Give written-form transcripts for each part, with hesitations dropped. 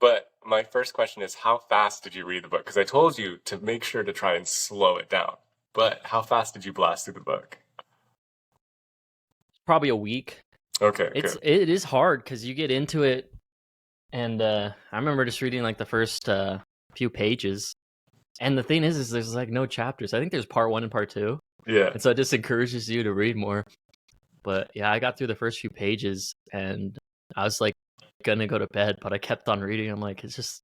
But my first question is, how fast did you read the book? Because I told you to make sure to try and slow it down. But how fast did you blast through the book? Probably a week. Okay, It good. is hard because you get into it, and I remember just reading like the first few pages. And the thing is there's like no chapters. I think there's part 1 and part 2. Yeah. And so it just encourages you to read more. But yeah, I got through the first few pages and I was like gonna go to bed, but I kept on reading. I'm like, it just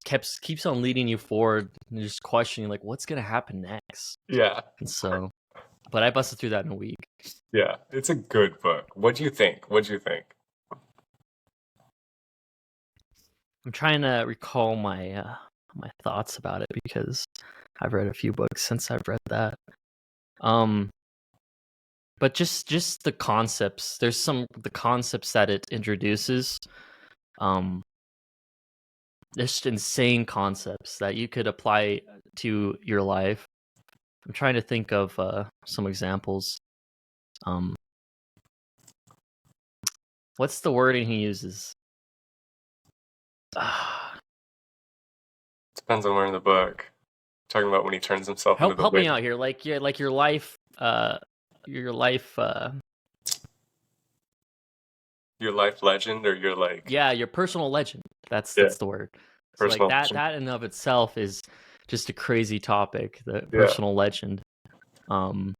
keeps on leading you forward and just questioning like what's gonna happen next. Yeah. And so, but I busted through that in a week. Yeah. It's a good book. What do you think? I'm trying to recall my my thoughts about it because I've read a few books since I've read that. But just the concepts. There's the concepts that it introduces. Just insane concepts that you could apply to your life. I'm trying to think of some examples. What's the wording he uses? Depends on where in the book. Talking about when he turns himself into the Help me witch. out here. Like your life. Your life. Your life legend, or your like. Yeah, your personal legend. That's the word. So like Personal that legend. that in and of itself is just a crazy topic. The Yeah. personal legend. And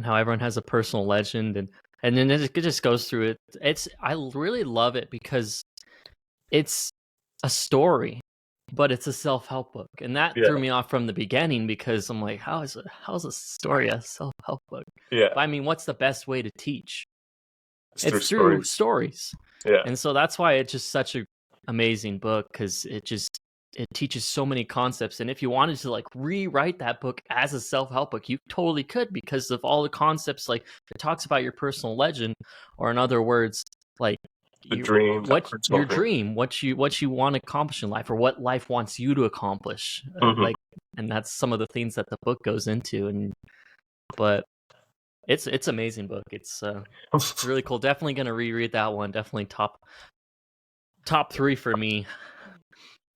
how everyone has a personal legend, and then it just goes through it. I really love it because it's a story, but it's a self-help book, and that threw me off from the beginning because I'm like, how's a story a self-help book? Yeah. But I mean, what's the best way to teach? It's through stories. Yeah. And so that's why it's just such an amazing book, because it teaches so many concepts. And if you wanted to like rewrite that book as a self-help book, you totally could, because of all the concepts. Like it talks about your personal legend, or in other words, like your dream, what you want to accomplish in life, or what life wants you to accomplish. Like, and that's some of the things that the book goes into. But it's amazing book. It's really cool. Definitely gonna reread that one. Definitely top 3 for me.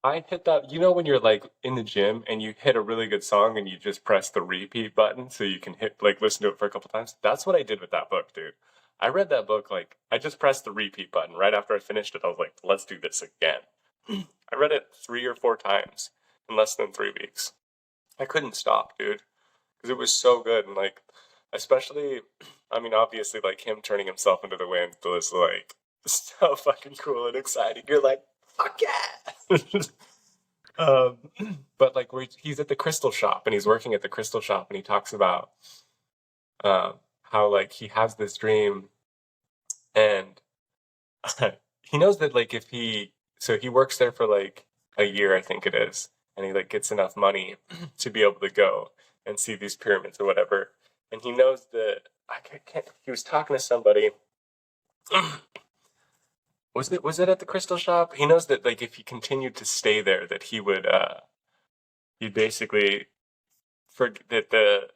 I hit that, when you're like in the gym and you hit a really good song and you just press the repeat button so you can listen to it for a couple times. That's what I did with that book, dude. I read that book, like, I just pressed the repeat button right after I finished it. I was like, let's do this again. I read it 3 or 4 times in less than 3 weeks. I couldn't stop, dude, because it was so good. And like, especially, I mean, obviously, like him turning himself into the wind was like so fucking cool and exciting. You're like, fuck yeah. But like he's at the crystal shop and he's working at the crystal shop and he talks about how like he has this dream and he knows that like so he works there for like a year, I think it is, and he like gets enough money to be able to go and see these pyramids or whatever. And he knows that he was talking to somebody. Was it at the crystal shop? He knows that like if he continued to stay there, that he would he'd basically forget that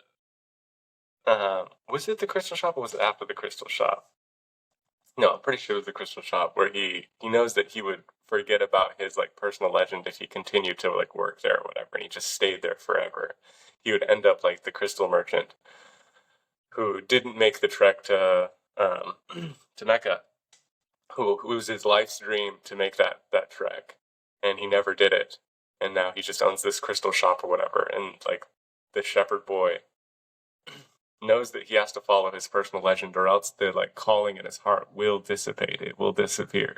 was it the crystal shop or was it after the crystal shop? No, I'm pretty sure it was the crystal shop, where he knows that he would forget about his like personal legend if he continued to like work there or whatever, and he just stayed there forever. He would end up like the crystal merchant who didn't make the trek to Mecca. Who was his life's dream to make that trek, and he never did it, and now he just owns this crystal shop or whatever, and like the shepherd boy knows that he has to follow his personal legend, or else the like calling in his heart will dissipate, it will disappear.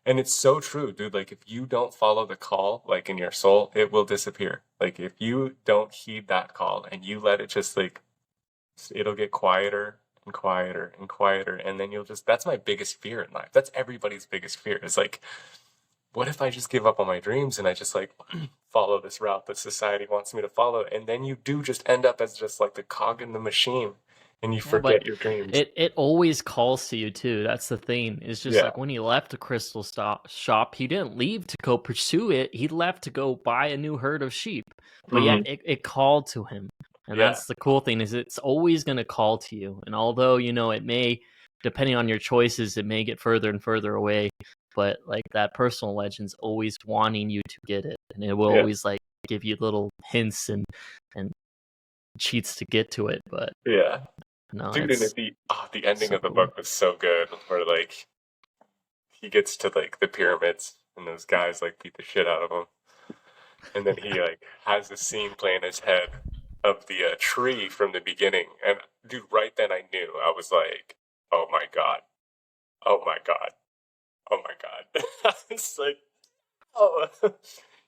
And it's so true, dude. Like if you don't follow the call, like in your soul, it will disappear. Like if you don't heed that call and you let it just like, it'll get quieter and quieter and quieter, and then that's my biggest fear in life. That's everybody's biggest fear, is like, what if I just give up on my dreams and I just like follow this route that society wants me to follow? And then you do just end up as just like the cog in the machine, and you forget your dreams. It always calls to you too. That's the thing. It's just like when he left the crystal shop, he didn't leave to go pursue it. He left to go buy a new herd of sheep. But yet it called to him. And that's the cool thing, is it's always going to call to you. And although, it may, depending on your choices, it may get further and further away, but like that personal legend's always wanting you to get it, and it will Yeah. always like give you little hints and cheats to get to it. But Yeah. no, Dude, and it's the ending so of the cool. book was so good, where like he gets to like the pyramids and those guys like beat the shit out of him, and then he like has the scene play in his head of the tree from the beginning, and dude, right then I knew. I was like, oh my god, oh my god, oh my god. I was like, oh.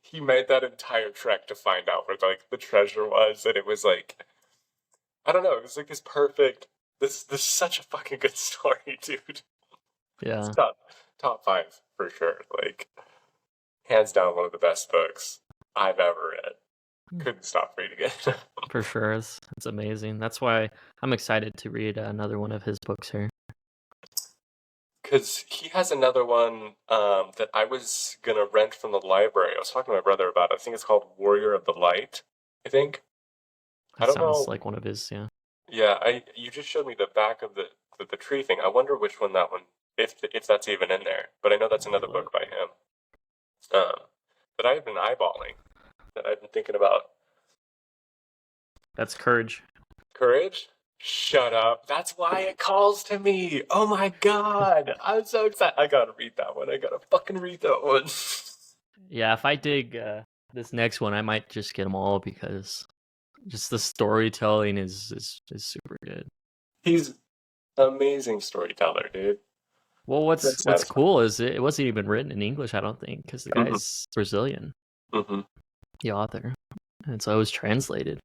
He made that entire trek to find out where like the treasure was, and it was like, I don't know, it was like this perfect. This is such a fucking good story, dude. It's Yeah, top five for sure. Like hands down, one of the best books I've ever read. Couldn't stop reading it. for sure. It's amazing. That's why I'm excited to read another one of his books here. Because he has another one that I was gonna rent from the library. I was talking to my brother about it. I think it's called Warrior of the Light. I think. I It don't sounds know. like one of his. Yeah, Yeah, I you just showed me the back of the tree thing. I wonder which one that one, if that's even in there. But I know that's let me another look. book by him. Um, that I've been eyeballing. That I've been thinking about. That's Courage. Courage? Shut up. That's why it calls to me. Oh my god. I'm so excited. I gotta read that one. I gotta fucking read that one. Yeah, if I dig this next one, I might just get them all because just the storytelling is super good. He's amazing storyteller, dude. Well, That's what's satisfying. cool is it wasn't even written in English, I don't think, because the Mm-hmm. guy's Brazilian, Mm-hmm. the author, and so it was translated.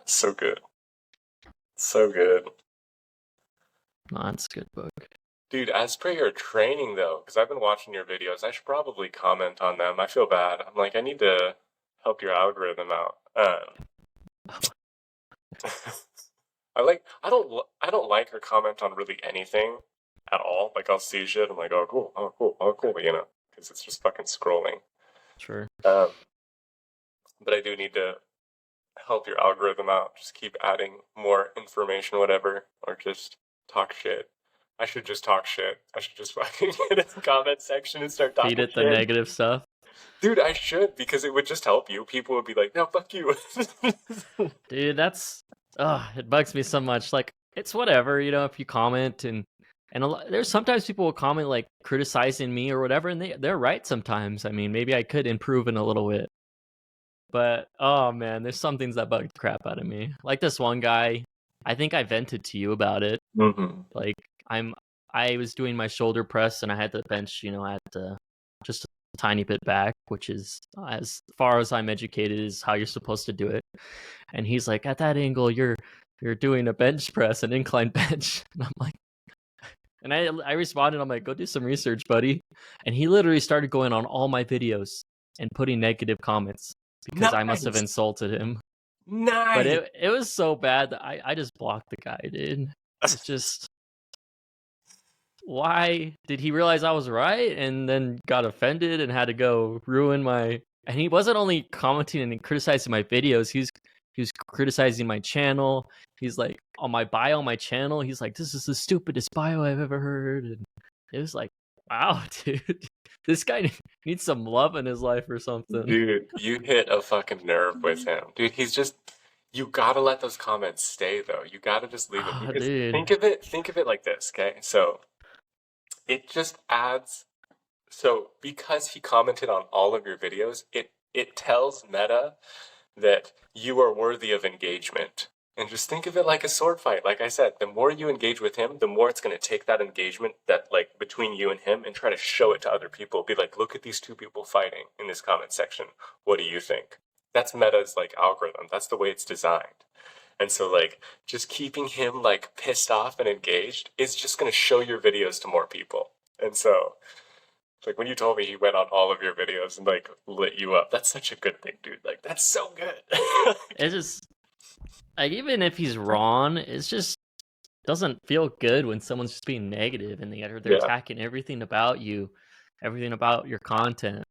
So good. So good. No, it's a good book. Dude, as per your training though, because I've been watching your videos, I should probably comment on them. I feel bad. I'm like, I need to help your algorithm out. I don't like or comment on really anything at all. Like I'll see shit, I'm like, oh cool, oh cool, oh cool, because it's just fucking scrolling. Sure. Um, but I do need to help your algorithm out. Just keep adding more information, whatever, or just talk shit. I should just talk shit. I should just fucking get in the comment section and start Feed talking it the shit. negative stuff. Dude, I should, because it would just help you. People would be like, no, fuck you. Dude, that's it bugs me so much. Like it's whatever, if you comment and there's sometimes people will comment like criticizing me or whatever, and they're right sometimes. I mean, maybe I could improve in a little bit. But oh man, there's some things that bug the crap out of me. Like this one guy, I think I vented to you about it. Mm-hmm. Like I was doing my shoulder press and I had to bench, at just a tiny bit back, which is as far as I'm educated is how you're supposed to do it. And he's like, at that angle, you're doing a bench press, an incline bench, and I'm like, and I responded, I'm like, go do some research, buddy. And he literally started going on all my videos and putting negative comments because I must have Nice. insulted him. But Nice. it was so bad that I just blocked the guy, dude. It's just, why did he realize I was right and then got offended and had to go ruin my? And he wasn't only commenting and criticizing my videos. He was criticizing my channel. He's like on my bio on my channel. He's like, "This is the stupidest bio I've ever heard." And it was like, wow, dude, this guy needs some love in his life or something. Dude, you hit a fucking nerve with him. Dude, he's just you gotta let those comments stay though. You gotta just leave it Oh, because dude. think of it like this, okay? So it just adds so because he commented on all of your videos, it tells Meta that you are worthy of engagement. And just think of it like a sword fight. Like I said, the more you engage with him, the more it's going to take that engagement that like between you and him and try to show it to other people. Be like, look at these two people fighting in this comment section. What do you think? That's Meta's like algorithm. That's the way it's designed. And so like just keeping him like pissed off and engaged is just going to show your videos to more people. And so like when you told me he went on all of your videos and like lit you up, that's such a good thing, dude. Like that's so good. It's just like, even if he's wrong, it's just doesn't feel good when someone's just being negative and they're Yeah. attacking everything about you, everything about your content,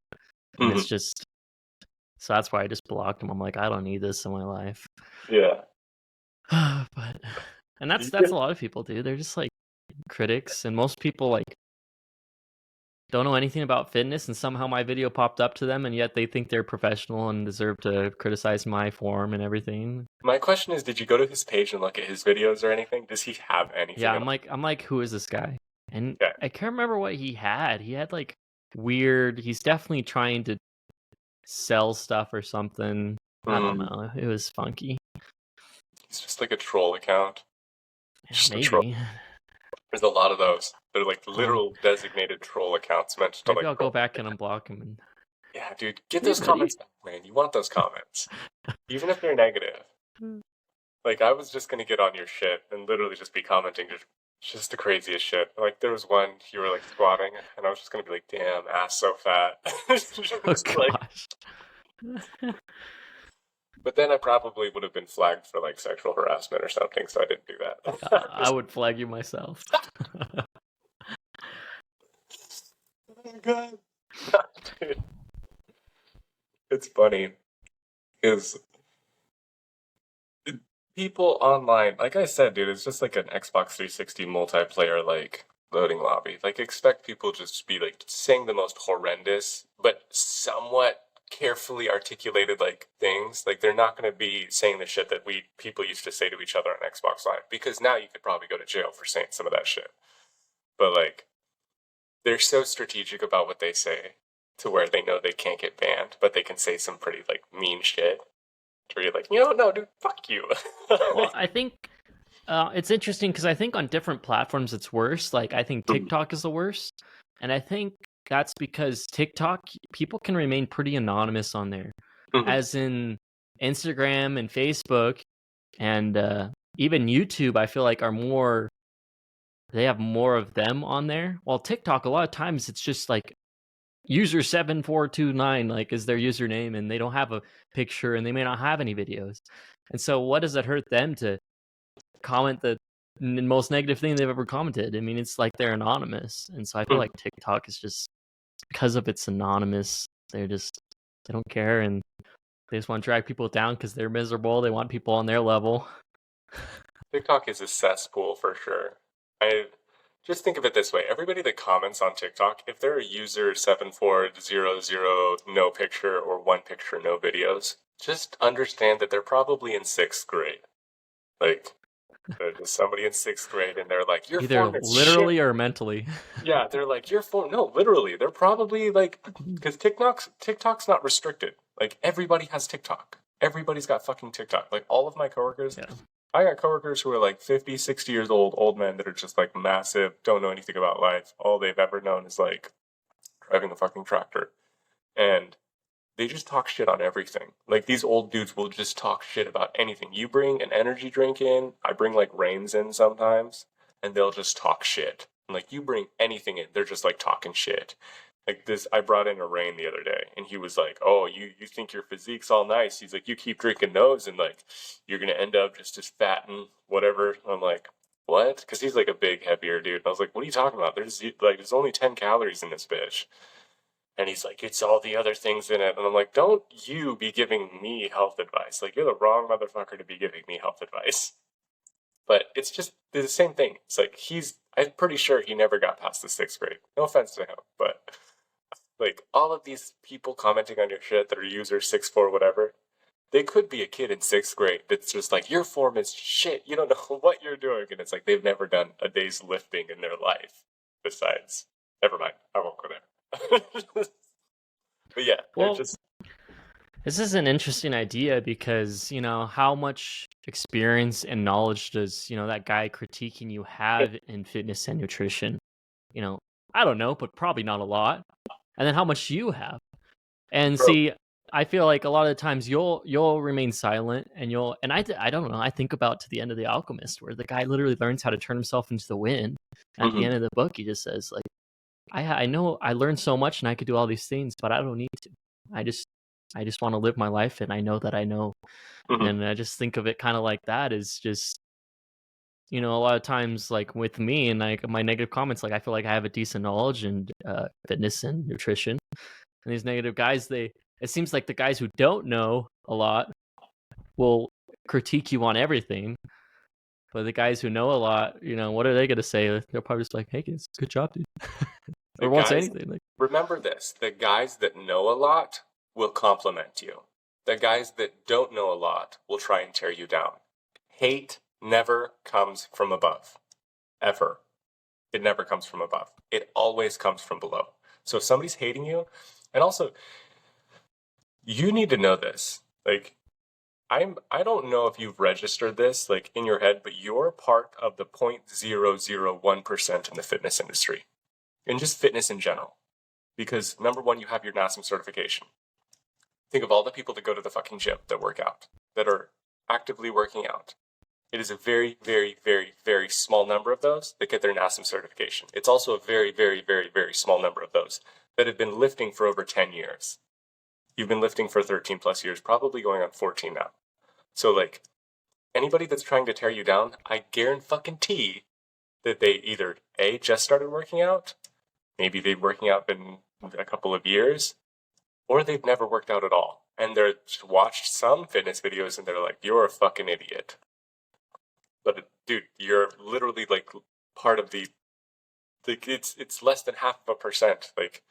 and Mhm. it's just, so that's why I just blocked him. I'm like, I don't need this in my life. Yeah. But and that's a lot of people, dude. They're just like critics, and most people like don't know anything about fitness, and somehow my video popped up to them, and yet they think they're professional and deserve to criticize my form and everything. My question is, did you go to his page and look at his videos or anything? Does he have anything? Yeah, I'm like, who is this guy? And Okay. I can't remember what he had. He had like weird. He's definitely trying to sell stuff or something. I don't know. It was funky. He's just like a troll account. Just a troll. Maybe. There's a lot of those. They're like literal designated troll accounts meant to Maybe like. I'll go back and unblock him. And Yeah, dude, get those comments back, man. You want those comments, even if they're negative. Like, I was just gonna get on your shit and literally just be commenting just the craziest shit. Like, there was one you were like squatting, and I was just gonna be like, "Damn, ass so fat." oh gosh. But then I probably would have been flagged for like sexual harassment or something, so I didn't do that. I would flag you myself. Oh god. Dude. It's funny because people online, like I said, dude, it's just like an Xbox 360 multiplayer like loading lobby. Like, expect people just to be like saying the most horrendous but somewhat carefully articulated like things. Like, they're not going to be saying the shit that people used to say to each other on Xbox Live, because now you could probably go to jail for saying some of that shit. But like, they're so strategic about what they say to where they know they can't get banned, but they can say some pretty like mean shit. Where you're like, no, dude, fuck you. Well, I think it's interesting because I think on different platforms it's worse. Like, I think TikTok is the worst, and I think that's because TikTok, people can remain pretty anonymous on there, as in Instagram and Facebook, and even YouTube. I feel like they have more of them on there. While TikTok, a lot of times it's just like user 7429 like is their username, and they don't have a picture, and they may not have any videos. And so what does it hurt them to comment the most negative thing they've ever commented? I mean, it's like they're anonymous. And so I feel like TikTok is just, because of its anonymous, they don't care, and they just want to drag people down because they're miserable. They want people on their level. TikTok is a cesspool for sure. I just think of it this way: everybody that comments on TikTok, if they're a user 7400 no picture or one picture no videos, just understand that they're probably in 6th grade. Like, there's somebody in 6th grade and they're like, your either form is literally shit. or mentally. Yeah, they're like, your form. No, literally. They're probably like, because TikTok's not restricted. Like, everybody has TikTok. Everybody's got fucking TikTok. Like, all of my coworkers. Yeah. I got coworkers who are like 50, 60 years old men that are just like massive, don't know anything about life. All they've ever known is like driving a fucking tractor. And they just talk shit on everything. Like, these old dudes will just talk shit about anything. You bring an energy drink in, I bring like Reigns in sometimes, and they'll just talk shit. And like, you bring anything in, they're just like talking shit. Like this, I brought in a Rain the other day, and he was like, "Oh, you think your physique's all nice?" He's like, "You keep drinking those, and like, you're gonna end up just as fat and whatever." I'm like, "What?" Because he's like a big, heavier dude. And I was like, "What are you talking about? There's only 10 calories in this bitch." And he's like, "It's all the other things in it." And I'm like, "Don't you be giving me health advice. Like, you're the wrong motherfucker to be giving me health advice." But it's just the same thing. It's like, I'm pretty sure he never got past the 6th grade. No offense to him, but like, all of these people commenting on your shit that are user 6'4", whatever, they could be a kid in 6th grade that's just like, your form is shit. You don't know what you're doing. And it's like, they've never done a day's lifting in their life. Besides, never mind. I won't go there. But yeah, well, this is an interesting idea because, how much experience and knowledge does, that guy critiquing you have in fitness and nutrition? I don't know, but probably not a lot. And then how much you have. And see, I feel like a lot of the times you'll remain silent, and I don't know, I think about To the End of the Alchemist, where the guy literally learns how to turn himself into the wind. At the end of the book, he just says, like, I know I learned so much and I could do all these things, but I don't need to. I just want to live my life, and I know that I know. And I just think of it kind of like that, is just, a lot of times, like with me and like my negative comments, like I feel like I have a decent knowledge in fitness and nutrition. And these negative guys, it seems like the guys who don't know a lot will critique you on everything. But the guys who know a lot, what are they going to say? They're probably just like, "Hey, kids, good job, dude." The or won't say guys, anything. Like, remember this, the guys that know a lot will compliment you. The guys that don't know a lot will try and tear you down. Hate never comes from above. Ever. It never comes from above. It always comes from below. So if somebody's hating you, and also, you need to know this. Like, I don't know if you've registered this like in your head, but you're part of the 0.001% in the fitness industry. And just fitness in general. Because number one, you have your NASM certification. Think of all the people that go to the fucking gym that work out, that are actively working out. It is a very, very, very, very small number of those that get their NASM certification. It's also a very, very, very, very small number of those that have been lifting for over 10 years. You've been lifting for 13 plus years, probably going on 14 now. So like, anybody that's trying to tear you down, I guarantee that they either A, just started working out, maybe they've working out in a couple of years, or they've never worked out at all. And they're watched some fitness videos and they're like, you're a fucking idiot. But dude, you're literally like part of the it's less than 0.5%. Like,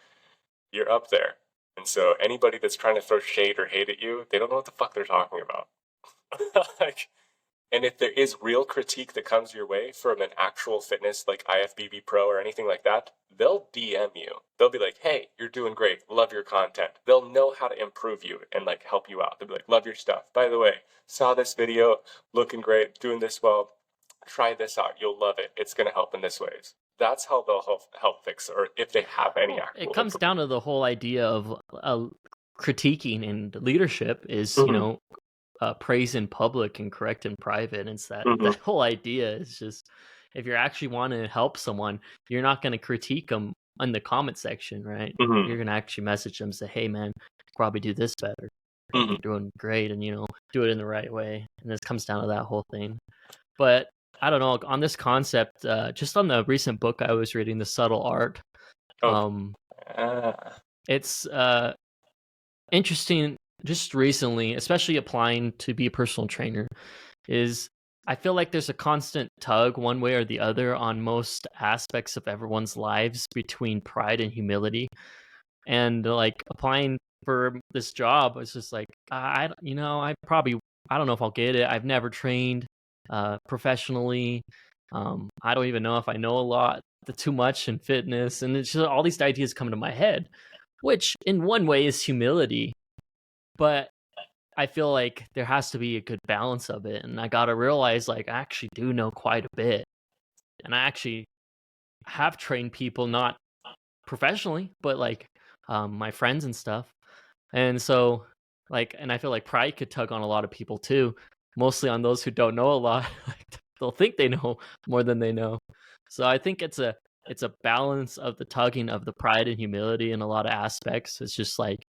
you're up there. And so anybody that's trying to throw shade or hate at you, they don't know what the fuck they're talking about. Like, and if there is real critique that comes your way from an actual fitness like IFBB Pro or anything like that, they'll DM you. They'll be like, hey, you're doing great. Love your content. They'll know how to improve you and like help you out. They'll be like, love your stuff. By the way, saw this video, looking great, doing this well. Try this out. You'll love it. It's going to help in this ways. That's how they'll help fix, or if they have any actual. It comes down to the whole idea of critiquing, and leadership is, Mhm. praise in public and correct in private. And it's that Mhm. whole idea is just, if you're actually wanting to help someone, you're not going to critique them in the comment section, right? Mhm. You're going to actually message them, say, hey man, probably do this better. Like, Mhm. you're doing great, and do it in the right way. And this comes down to that whole thing. But I don't know, on this concept, just on the recent book I was reading, The Subtle Art, Oh. it's interesting just recently, especially applying to be a personal trainer, is I feel like there's a constant tug one way or the other on most aspects of everyone's lives between pride and humility. And like, applying for this job, it's just like, I don't know if I'll get it. I've never trained professionally. I don't even know if I know a lot too much in fitness, and it's just all these ideas come to my head, which in one way is humility, but I feel like there has to be a good balance of it. And I got to realize, like, I actually do know quite a bit. And I actually have trained people, not professionally, but like my friends and stuff. And so, like, and I feel like pride could tug on a lot of people too, mostly on those who don't know a lot. Like, they'll think they know more than they know. So I think it's a balance of the tugging of the pride and humility in a lot of aspects. It's just like,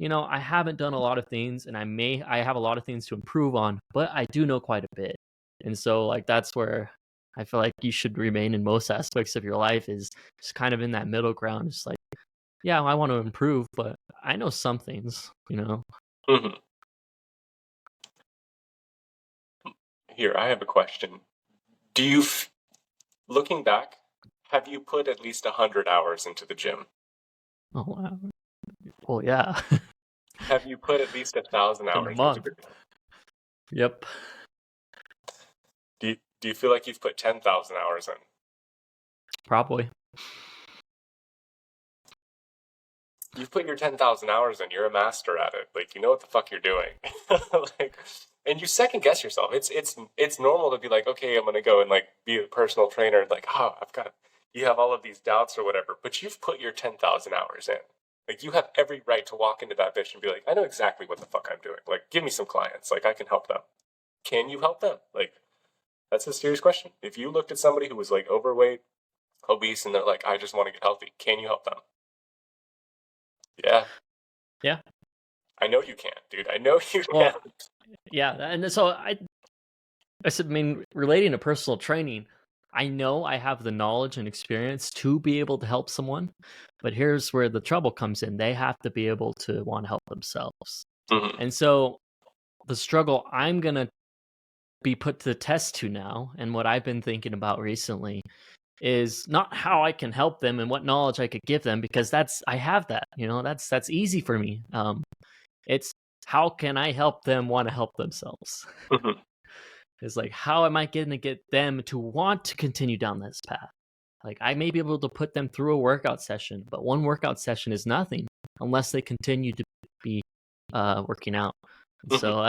I haven't done a lot of things, and I have a lot of things to improve on, but I do know quite a bit. And so, like, that's where I feel like you should remain in most aspects of your life, is just kind of in that middle ground. Just like, yeah, I want to improve, but I know some things. Mhm. Here, I have a question. Do you, looking back, have you put at least 100 hours into the gym? Oh, wow. Well, yeah. Have you put at least 1,000 In a hours into month. the gym? Yep. Do you feel like you've put 10,000 hours in? Probably. You've put your 10,000 hours in. You're a master at it. Like, you know what the fuck you're doing. Like, and you second guess yourself. It's normal to be like, okay, I'm gonna go and like be a personal trainer. And like, oh, you have all of these doubts or whatever. But you've put your 10,000 hours in. Like, you have every right to walk into that bitch and be like, I know exactly what the fuck I'm doing. Like, give me some clients. Like, I can help them. Can you help them? Like, that's a serious question. If you looked at somebody who was like overweight, obese, and they're like, I just want to get healthy, can you help them? Yeah. Yeah. I know you can, dude. I know you Well, can. yeah. And so I said, I mean, relating to personal training, I know I have the knowledge and experience to be able to help someone, but here's where the trouble comes in. They have to be able to want to help themselves. Mhm. And so the struggle I'm going to be put to the test to now, and what I've been thinking about recently, is not how I can help them and what knowledge I could give them, because I have that, that's easy for me. It's how can I help them want to help themselves? Mhm. It's like, how am I going to get them to want to continue down this path? Like, I may be able to put them through a workout session, but one workout session is nothing unless they continue to be working out. And Mhm. so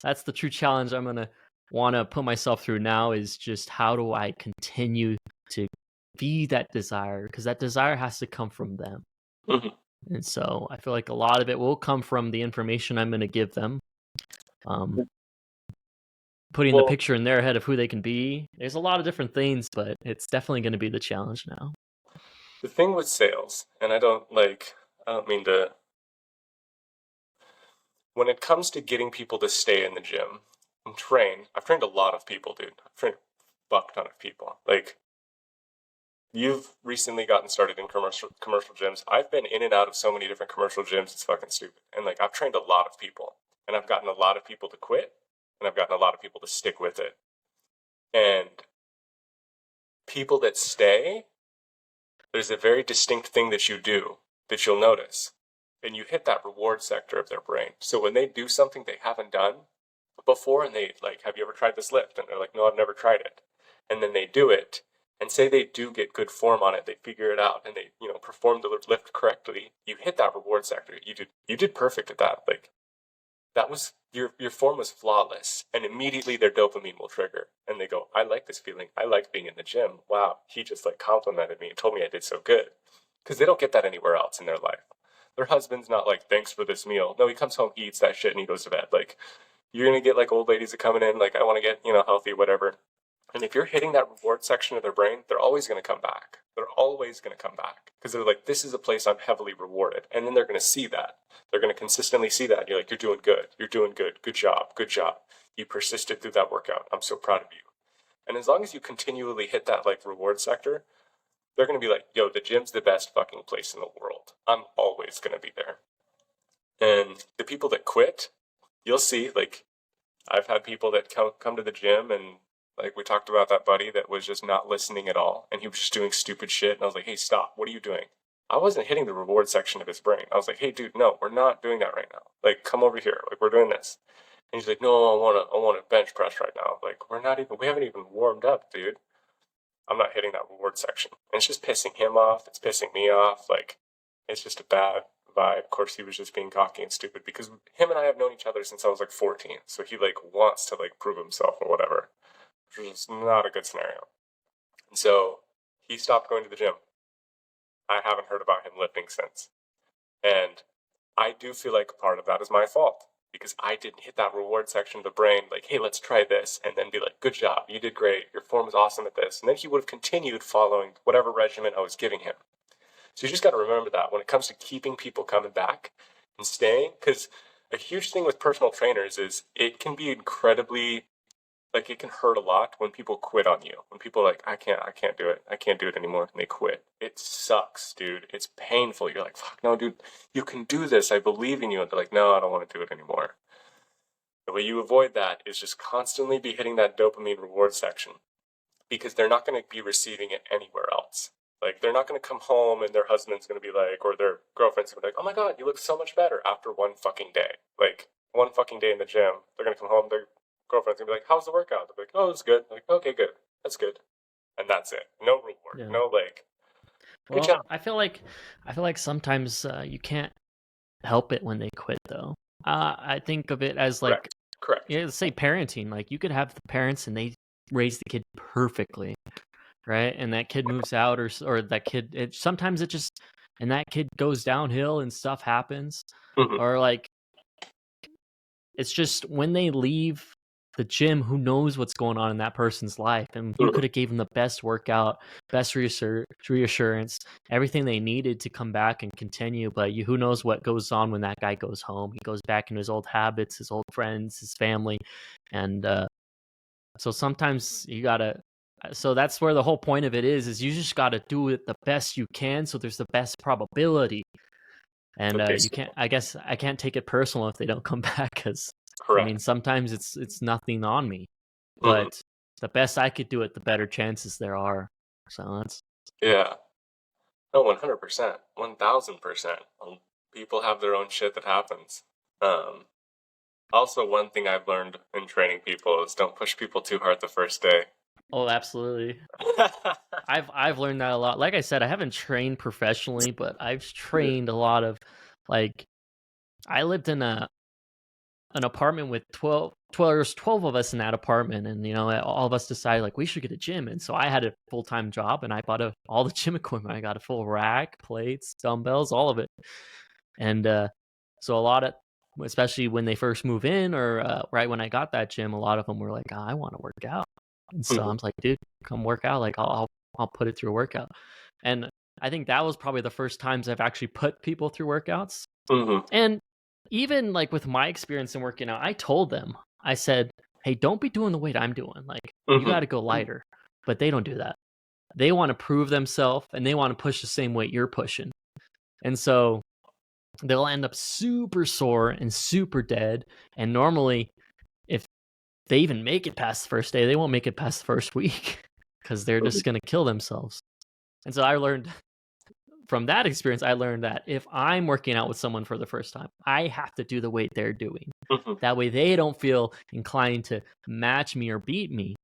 that's the true challenge I'm gonna want to put myself through now, is just how do I continue to be that desire, because that desire has to come from them. Mhm. And so I feel like a lot of it will come from the information I'm going to give them. Um, Putting the Well, picture in their head of who they can be. There's a lot of different things, but it's definitely going to be the challenge now. the thing with sales, and I don't mean to, when it comes to getting people to stay in the gym and train, I've trained a lot of people, dude. I've trained a fuck ton of people. Like, you've recently gotten started in commercial gyms. I've been in and out of so many different commercial gyms, it's fucking stupid. And like, I've trained a lot of people, and I've gotten a lot of people to quit, and I've gotten a lot of people to stick with it. And people that stay, there's a very distinct thing that you do that you'll notice. And you hit that reward sector of their brain. So when they do something they haven't done before, and they like, have you ever tried this lift? And they're like, no, I've never tried it. And then they do it, and say they do get good form on it, they figure it out, and they, perform the lift correctly. You hit that reward sector. You did perfect at that. Like, that was your form was flawless, and immediately their dopamine will trigger, and they go, I like this feeling. I like being in the gym. Wow, he just like complimented me and told me I did so good, because they don't get that anywhere else in their life. Their husband's not like, thanks for this meal. No, he comes home, he eats that shit, and he goes to bed. Like, you're gonna get like old ladies that coming in like, I want to get healthy, whatever. And if you're hitting that reward section of their brain, they're always going to come back. They're always going to come back, because they're like, this is a place I'm heavily rewarded. And then they're going to see that. They're going to consistently see that. You're like, you're doing good. You're doing good. Good job. Good job. You persisted through that workout. I'm so proud of you. And as long as you continually hit that like reward sector, they're going to be like, yo, the gym's the best fucking place in the world. I'm always going to be there. And the people that quit, you'll see, like, I've had people that come to the gym, and like, we talked about that buddy that was just not listening at all, and he was just doing stupid shit. And I was like, hey, stop. What are you doing? I wasn't hitting the reward section of his brain. I was like, hey, dude, no, we're not doing that right now. Like, come over here. Like, we're doing this. And he's like, no, I want to bench press right now. Like, we haven't even warmed up, dude. I'm not hitting that reward section. And it's just pissing him off. It's pissing me off. Like, it's just a bad vibe. Of course, he was just being cocky and stupid, because him and I have known each other since I was like 14. So he like wants to like prove himself or whatever, which is not a good scenario. And so he stopped going to the gym. I haven't heard about him lifting since. And I do feel like part of that is my fault, because I didn't hit that reward section of the brain, like, hey, let's try this, and then be like, good job, you did great, your form is awesome at this. And then he would have continued following whatever regimen I was giving him. So you just got to remember that when it comes to keeping people coming back and staying, because a huge thing with personal trainers is it can be incredibly, like, it can hurt a lot when people quit on you. When people are like, I can't do it. I can't do it anymore. And they quit. It sucks, dude. It's painful. You're like, fuck, no, dude, you can do this. I believe in you. And they're like, no, I don't want to do it anymore. The way you avoid that is just constantly be hitting that dopamine reward section, because they're not going to be receiving it anywhere else. Like, they're not going to come home and their husband's going to be like, or their girlfriend's going to be like, oh my God, you look so much better after one fucking day. Like, one fucking day in the gym, they're going to come home, their girlfriend's going to be like, how's the workout? They're like, oh, it's good. Like, okay, good. That's good. And that's it. No reward. Yeah. No, like, good Well, job. I feel like sometimes you can't help it when they quit, though. I think of it as like, Correct. let's say parenting. Like, you could have the parents and they raise the kid perfectly, right? And that kid moves out, or that kid, sometimes it just, and that kid goes downhill and stuff happens. Mhm. Or like, it's just when they leave the gym, who knows what's going on in that person's life? And you Mhm. could have gave them the best workout, best reassurance, everything they needed to come back and continue. But who knows what goes on when that guy goes home? He goes back into his old habits, his old friends, his family, and so sometimes you gotta. So that's where the whole point of it is you just gotta do it the best you can, so there's the best probability. And you can't. I guess I can't take it personal if they don't come back, because I mean, Correct. sometimes it's nothing on me, Mhm. but the best I could do it, the better chances there are. So that's Yeah. No, 100%, 1000%. People have their own shit that happens. Um, Also, one thing I've learned in training people is don't push people too hard the first day. oh, absolutely. I've learned that a lot. Like I said, I haven't trained professionally, but I've trained a lot of like I lived in an apartment with 12 there's 12 of us in that apartment, and all of us decided like we should get a gym. And so I had a full-time job, and I bought all the gym equipment. I got a full rack, plates, dumbbells, all of it. And so a lot of, especially when they first move in, or right when I got that gym, a lot of them were like, I want to work out. And so I'm like, dude, come work out. Like I'll put it through a workout. And I think that was probably the first times I've actually put people through workouts. And even like with my experience in working out, I told them, I said, hey, don't be doing the weight I'm doing. Like you got to go lighter. But they don't do that. They want to prove themselves, and they want to push the same weight you're pushing. And so they'll end up super sore and super dead. And normally, if they even make it past the first day, they won't make it past the first week because they're just going to kill themselves. And so I learned from that experience, I learned that if I'm working out with someone for the first time, I have to do the weight they're doing. That way they don't feel inclined to match me or beat me.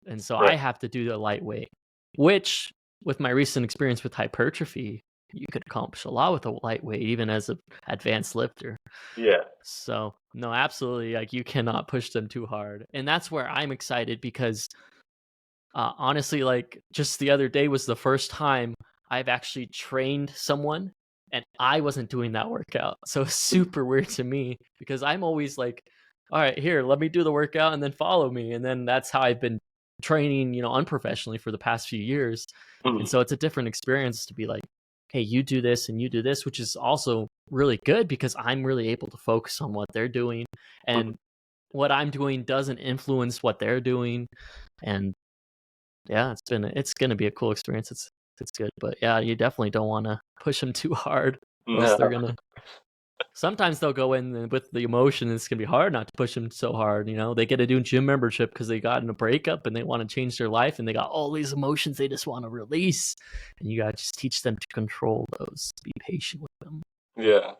And so I have to do the lightweight, which with my recent experience with hypertrophy, you could accomplish a lot with a lightweight, even as an advanced lifter. Yeah. So no, absolutely. Like you cannot push them too hard. And that's where I'm excited because honestly, like just the other day was the first time I've actually trained someone and I wasn't doing that workout. So it's super weird to me because I'm always like, all right, here, let me do the workout and then follow me. And then that's how I've been training, unprofessionally for the past few years. And so it's a different experience to be like, hey, you do this and you do this, which is also really good because I'm really able to focus on what they're doing, and what I'm doing doesn't influence what they're doing. And yeah, it's going to be a cool experience. It's good, but yeah, you definitely don't want to push them too hard. Else they're gonna. Sometimes they'll go in with the emotion. And it's gonna be hard not to push them so hard. They get a new gym membership because they got in a breakup and they want to change their life, and they got all these emotions they just want to release. And you gotta just teach them to control those. Be patient with them. Yeah.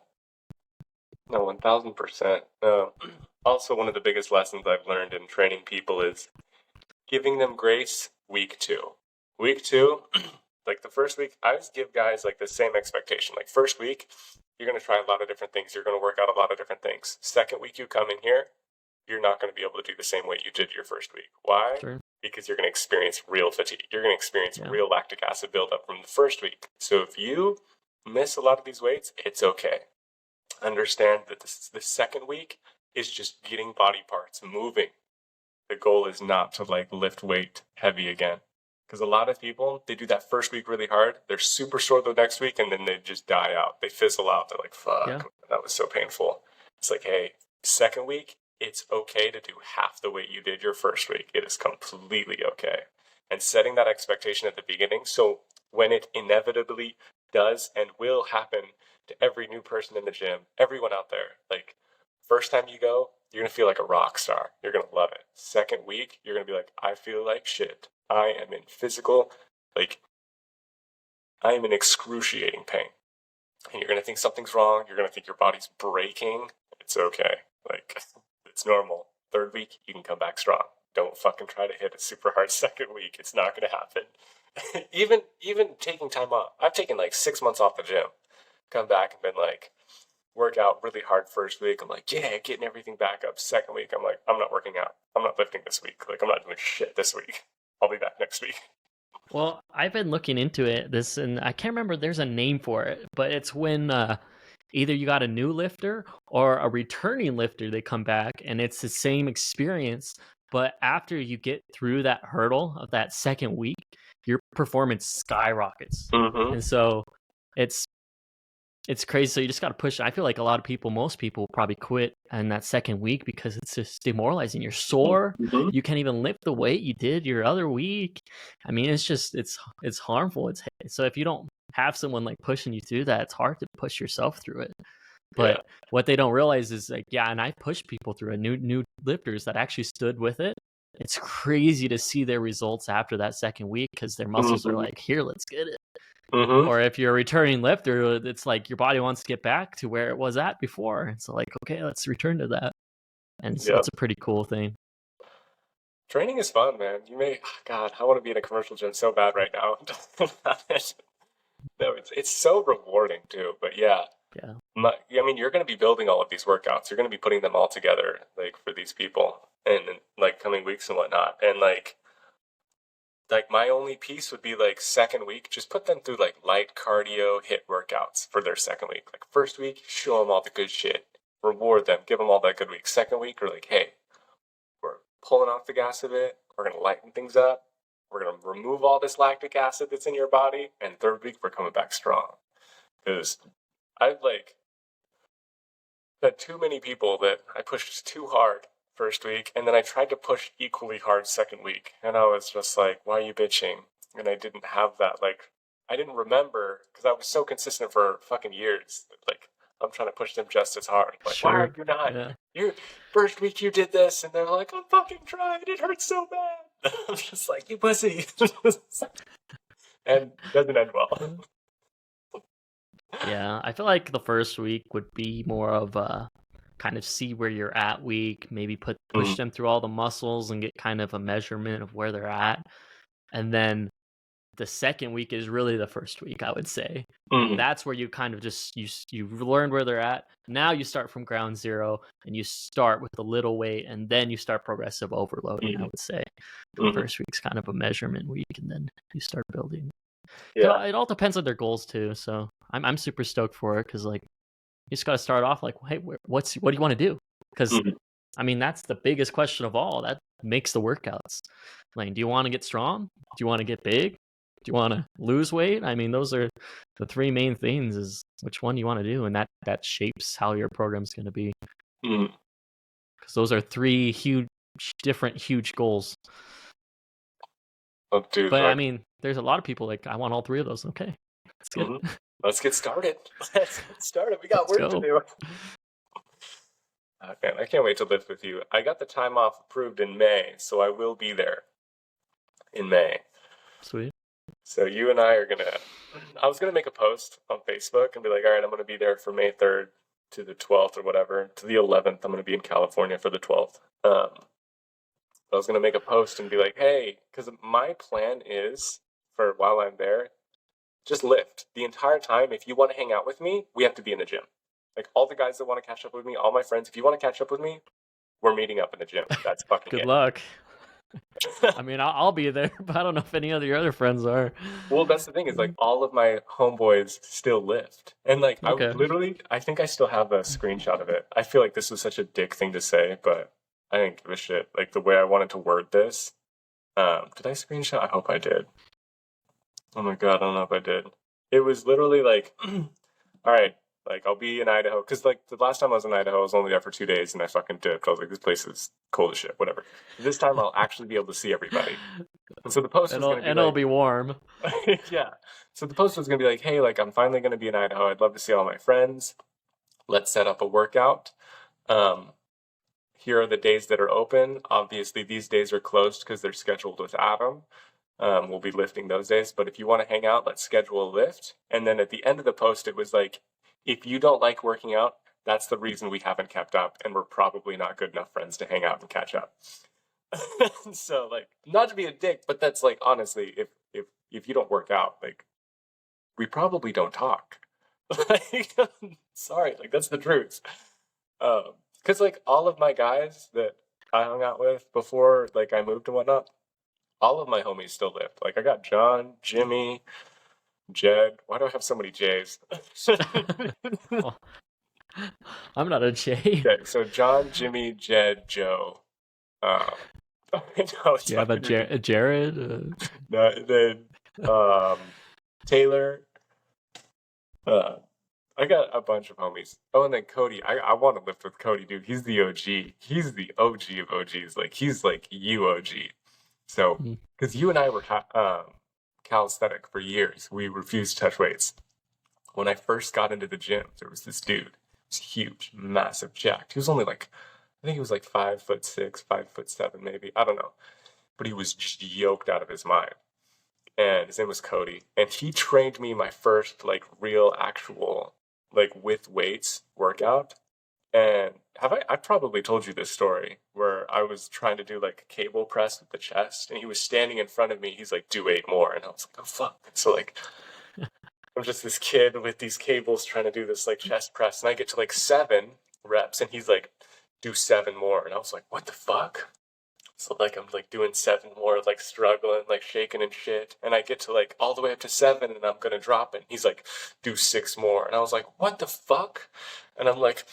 No, 1000%. Also, one of the biggest lessons I've learned in training people is giving them grace week 2. Week 2, like the first week, I always give guys like the same expectation. Like first week, you're going to try a lot of different things. You're going to work out a lot of different things. Second week you come in here, you're not going to be able to do the same weight you did your first week. Why? Sure. Because you're going to experience real fatigue. You're going to experience real lactic acid buildup from the first week. So if you miss a lot of these weights, it's okay. Understand that the second week is just getting body parts moving. The goal is not to like lift weight heavy again. Because a lot of people, they do that first week really hard. They're super sore the next week, and then they just die out. They fizzle out. They're like, fuck, that was so painful. It's like, hey, second week, it's okay to do half the weight you did your first week. It is completely okay. And setting that expectation at the beginning, so when it inevitably does and will happen to every new person in the gym, everyone out there, like, first time you go, you're going to feel like a rock star. You're going to love it. Second week, you're going to be like, I feel like shit. I am in physical, I am in excruciating pain. And you're going to think something's wrong. You're going to think your body's breaking. It's okay. It's normal. Third week, you can come back strong. Don't fucking try to hit a super hard second week. It's not going to happen. even taking time off. I've taken 6 months off the gym. Come back and been work out really hard first week. I'm like, yeah, getting everything back up. Second week, I'm like, I'm not working out. I'm not lifting this week. I'm not doing shit this week. I'll be back next week. Well, I've been looking into this, and I can't remember, there's a name for it, but it's when either you got a new lifter or a returning lifter, they come back, and it's the same experience, but after you get through that hurdle of that second week, your performance skyrockets. Mm-hmm. And so it's crazy. So you just got to push. I feel like most people probably quit in that second week because it's just demoralizing. You're sore. Mm-hmm. You can't even lift the weight you did your other week. I mean, it's harmful. So if you don't have someone pushing you through that, it's hard to push yourself through it. But what they don't realize is and I pushed people through new lifters that actually stood with it. it's crazy to see their results after that second week because their muscles are like, here, let's get it. Or if you're a returning lifter, it's like your body wants to get back to where it was at before. It's like, okay, let's return to that. And so it's a pretty cool thing. Training is fun, man. God, I want to be in a commercial gym so bad right now. No, it's so rewarding too. But yeah. I mean, you're going to be building all of these workouts. You're going to be putting them all together, like for these people, and like coming weeks and whatnot. And like my only piece would be like second week, just put them through like light cardio HIIT workouts for their second week. Like first week, show them all the good shit, reward them, give them all that good week. Second week, we're like, hey, we're pulling off the gas a bit. We're going to lighten things up. We're going to remove all this lactic acid that's in your body. And third week, we're coming back strong. Because I've like had too many people that I pushed too hard first week, and then I tried to push equally hard second week, and I was just like, why are you bitching? And I didn't have that, like, I didn't remember, because I was so consistent for fucking years, like, I'm trying to push them just as hard. Like, why are you not? You first week you did this, and they're like, I'm fucking trying, it hurts so bad. I'm just like, you pussy. And doesn't end well. Yeah, I feel like the first week would be more of a kind of see where you're at week, maybe push them through all the muscles and get kind of a measurement of where they're at. And then the second week is really the first week, I would say. That's where you kind of just, you learn where they're at. Now you start from ground zero and you start with a little weight and then you start progressive overloading, I would say. The first week's kind of a measurement week and then you start building. Yeah, it all depends on their goals too. So I'm super stoked for it because like you just got to start off like, hey, what do you want to do? Because I mean that's the biggest question of all. That makes the workouts. Like, do you want to get strong? Do you want to get big? Do you want to lose weight? I mean, those are the three main things. Is which one you want to do, and that shapes how your program's going to be. Because those are three different huge goals. Oh, dude, but I mean, there's a lot of people like I want all three of those. Okay, that's good. Let's get started. We got work to do. Man, I can't wait to lift with you. I got the time off approved in May, so I will be there in May. Sweet. So you and I are I was gonna make a post on Facebook and be like, all right, I'm gonna be there for May 3rd to the 12th or whatever. To the 11th, I'm gonna be in California for the 12th. I was going to make a post and be like, hey, because my plan is for while I'm there, just lift the entire time. If you want to hang out with me, we have to be in the gym. Like all the guys that want to catch up with me, all my friends, if you want to catch up with me, we're meeting up in the gym. That's fucking good luck. I mean, I'll be there, but I don't know if any of your other friends are. Well, that's the thing is like all of my homeboys still lift. And like I think I still have a screenshot of it. I feel like this was such a dick thing to say, but I didn't give a shit. Like the way I wanted to word this. Did I screenshot? I hope I did. Oh my god, I don't know if I did. It was literally like, all right, like I'll be in Idaho. Because like the last time I was in Idaho, I was only there for 2 days and I fucking dipped. I was like, this place is cold as shit, whatever. This time I'll actually be able to see everybody. And so the post was going to be it'll be warm. Yeah. So the post was going to be like, hey, like I'm finally going to be in Idaho. I'd love to see all my friends. Let's set up a workout. Here are the days that are open. Obviously, these days are closed because they're scheduled with Adam. We'll be lifting those days. But if you want to hang out, let's schedule a lift. And then at the end of the post, it was like, if you don't like working out, that's the reason we haven't kept up. And we're probably not good enough friends to hang out and catch up. So, like, not to be a dick, but that's like, honestly, if you don't work out, like, we probably don't talk. Like, sorry, like, that's the truth. Because, like, all of my guys that I hung out with before, like, I moved and whatnot, all of my homies still live. Like, I got John, Jimmy, Jed. Why do I have so many J's? I'm not a J. Okay, so John, Jimmy, Jed, Joe. Do you have a Jared? No, then Taylor. I got a bunch of homies. Oh, and then Cody. I want to lift with Cody, dude. He's the OG. He's the OG of OGs. Like, he's like UOG. So, because you and I were calisthenic for years. We refused to touch weights. When I first got into the gym, there was this dude. He was huge, massive, jacked. He was only like, I think he was like 5'6", 5'7", maybe. I don't know. but he was just yoked out of his mind. And his name was Cody, and he trained me my first like real actual like with weights workout. And I probably told you this story where I was trying to do like a cable press with the chest, and he was standing in front of me. He's like, "Do 8 more," and I was like, "Oh fuck!" So like, I'm just this kid with these cables trying to do this like chest press, and I get to like 7 reps, and he's like, "Do 7 more," and I was like, "What the fuck?" So like I'm like doing 7 more, like struggling, like shaking and shit, and I get to like all the way up to 7, and I'm gonna drop it. And he's like, "Do 6 more," and I was like, "What the fuck?" And I'm like,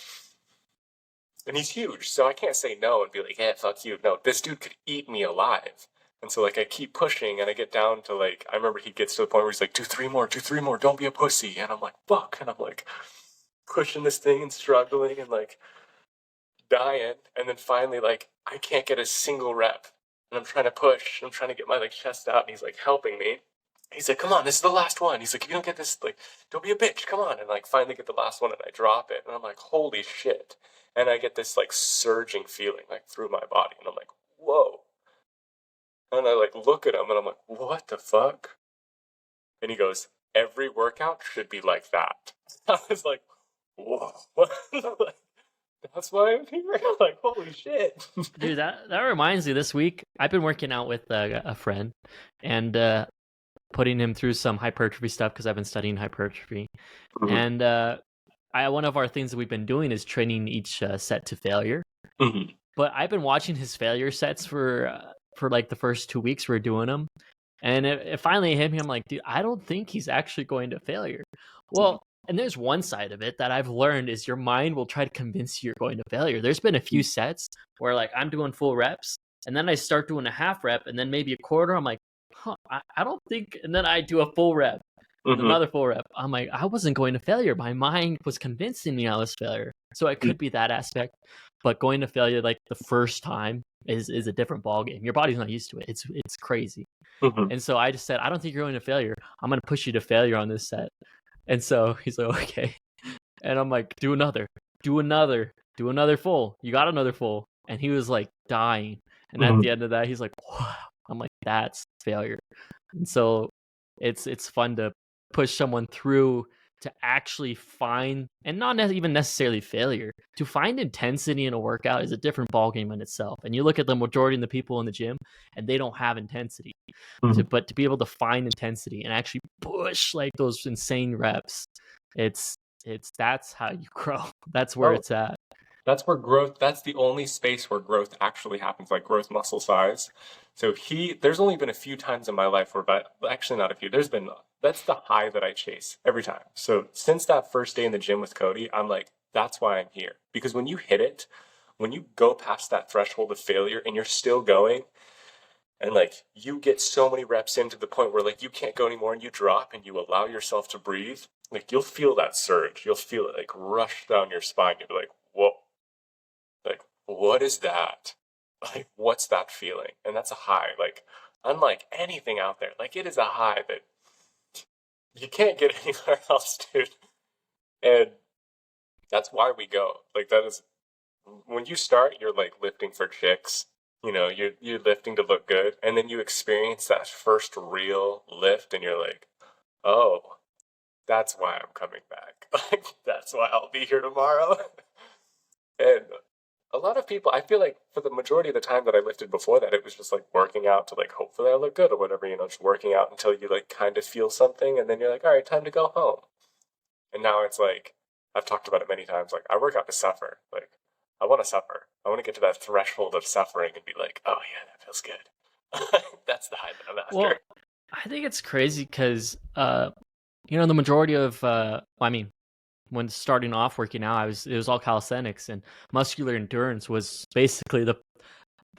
and he's huge, so I can't say no and be like, "Yeah, fuck you." No, this dude could eat me alive. And so like I keep pushing, and I get down to like I remember he gets to the point where he's like, "Do 3 more, do 3 more, don't be a pussy," and I'm like, "Fuck," and I'm like pushing this thing and struggling and like dying, and then finally like I can't get a single rep, and I'm trying to push, I'm trying to get my like chest out, and he's like helping me. He's like, "Come on, this is the last one." He's like, "If you don't get this, like, don't be a bitch, come on." And like finally get the last one, and I drop it, and I'm like, "Holy shit!" And I get this like surging feeling like through my body, and I'm like, "Whoa!" And I like look at him, and I'm like, "What the fuck?" And he goes, "Every workout should be like that." I was like, "Whoa!" Like, that's why I'm here. Like, holy shit. Dude, that reminds me. This week, I've been working out with a friend, and putting him through some hypertrophy stuff because I've been studying hypertrophy. Mhm. And one of our things that we've been doing is training each set to failure. Mhm. But I've been watching his failure sets for like the first 2 weeks we're doing them, and it finally hit me. I'm like, dude, I don't think he's actually going to failure. Well, and there's one side of it that I've learned is your mind will try to convince you you're going to failure. There's been a few sets where like I'm doing full reps, and then I start doing a half rep, and then maybe a quarter. I'm like, huh, I don't think, and then I do a full rep, another full rep. I'm like, I wasn't going to failure. My mind was convincing me I was failure. So it could be that aspect, but going to failure like the first time is a different ball game. Your body's not used to it. It's crazy. Mhm. And so I just said, I don't think you're going to failure. I'm going to push you to failure on this set. And so he's like, okay. And I'm like, do another full. You got another full. And he was like dying. And at the end of that, he's like, wow. I'm like, that's failure. And so it's fun to push someone through to actually find, and not even necessarily failure, to find intensity in a workout is a different ballgame in itself. And you look at the majority of the people in the gym, and they don't have intensity. But to be able to find intensity and actually push like those insane reps, it's that's how you grow. That's where it's at. That's where growth, that's the only space where growth actually happens, like growth muscle size. So there's only been a few times in my life where, but actually not a few, that's the high that I chase every time. So since that first day in the gym with Cody, I'm like, that's why I'm here. Because when you hit it, when you go past that threshold of failure and you're still going, and like you get so many reps into the point where like you can't go anymore and you drop and you allow yourself to breathe, like you'll feel that surge. You'll feel it like rush down your spine. You'll be like, whoa. Like, what is that? Like, what's that feeling? And that's a high. Like, unlike anything out there, like, it is a high that you can't get anywhere else, dude. And that's why we go. Like, that is, when you start, you're like lifting for chicks. You know, you're lifting to look good. And then you experience that first real lift, and you're like, oh, that's why I'm coming back. Like, that's why I'll be here tomorrow. And a lot of people, I feel like for the majority of the time that I lifted before that, it was just like working out to like, hopefully I look good or whatever, you know, just working out until you like kind of feel something. And then you're like, all right, time to go home. And now it's like, I've talked about it many times. Like, I work out to suffer. Like, I want to suffer. I want to get to that threshold of suffering and be like, oh yeah, that feels good. That's the high that I'm after. Well, I think it's crazy because, you know, the majority of, I mean, when starting off working out, it was all calisthenics, and muscular endurance was basically the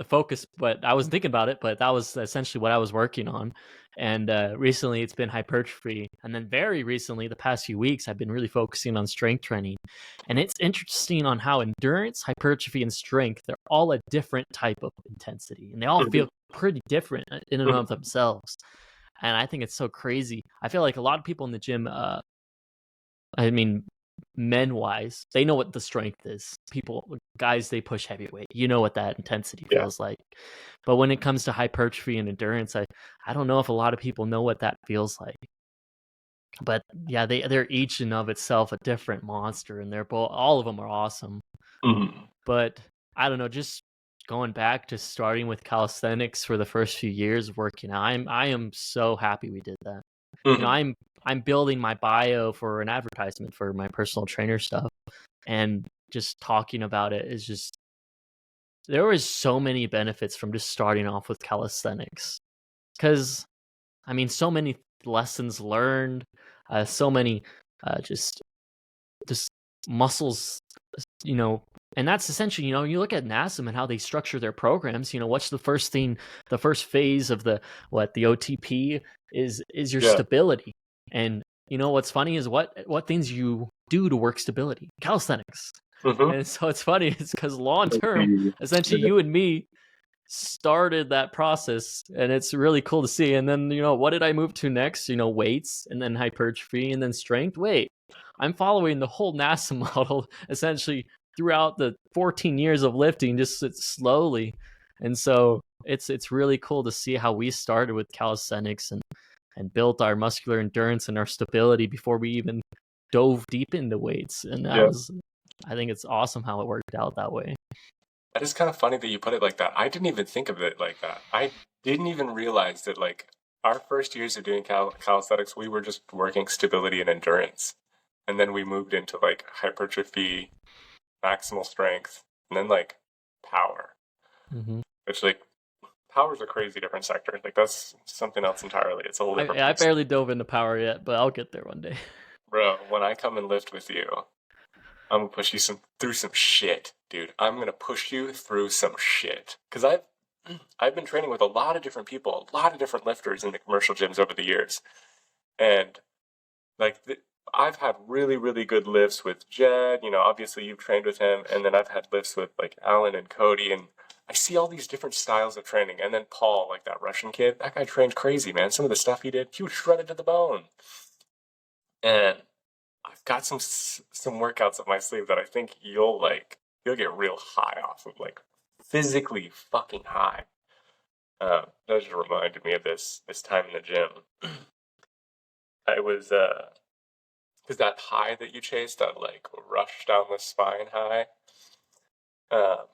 focus. But I wasn't thinking about it, but that was essentially what I was working on. And recently, it's been hypertrophy, and then very recently, the past few weeks, I've been really focusing on strength training. And it's interesting on how endurance, hypertrophy, and strength, they're all a different type of intensity, and they all feel pretty different in and of themselves. And I think it's so crazy. I feel like a lot of people in the gym, I mean, men wise, they know what the strength is. Guys, they push heavyweight. You know what that intensity Yeah. feels like. But when it comes to hypertrophy and endurance, I don't know if a lot of people know what that feels like. But yeah, they're each and of itself a different monster, and all of them are awesome. Mhm. But I don't know, just going back to starting with calisthenics for the first few years of working out, I am so happy we did that. Mhm. I'm building my bio for an advertisement for my personal trainer stuff, and just talking about it is just, there was so many benefits from just starting off with calisthenics. Because I mean, so many lessons learned, so many just muscles, you know. And that's essentially, you look at NASM and how they structure their programs. What's the first thing, the first phase of the OTP is your Yeah. stability. And what's funny is what things you do to work stability, calisthenics. Mhm. And so it's funny, it's because long term, Yeah. essentially, you and me started that process, and it's really cool to see. And then what did I move to next? Weights, and then hypertrophy, and then strength. Wait, I'm following the whole NASA model essentially throughout the 14 years of lifting, just slowly. And so it's really cool to see how we started with calisthenics and built our muscular endurance and our stability before we even dove deep into weights. And I think it's awesome how it worked out that way. That is kind of funny that you put it like that. I didn't even think of it like that. I didn't even realize that, like, our first years of doing calisthenics, we were just working stability and endurance. And then we moved into, like, hypertrophy, maximal strength, and then, like, power. Mm-hmm. Which, like, power's a crazy different sector. Like, that's something else entirely. It's a whole different I place. barely dove into power yet, but I'll get there one day. Bro, when I come and lift with you, I'm gonna push you through some shit, dude. I'm gonna push you through some shit. Cause I've been training with a lot of different people, a lot of different lifters in the commercial gyms over the years, and like I've had really, really good lifts with Jed. Obviously you've trained with him, and then I've had lifts with like Alan and Cody, and I see all these different styles of training. And then Paul, like that Russian kid, that guy trained crazy, man. Some of the stuff he was shredded to the bone, and I've got some workouts up my sleeve that I think you'll like. You'll get real high off of, like physically fucking high. That just reminded me of this time in the gym. I was because that high that you chased, that like rush down the spine high,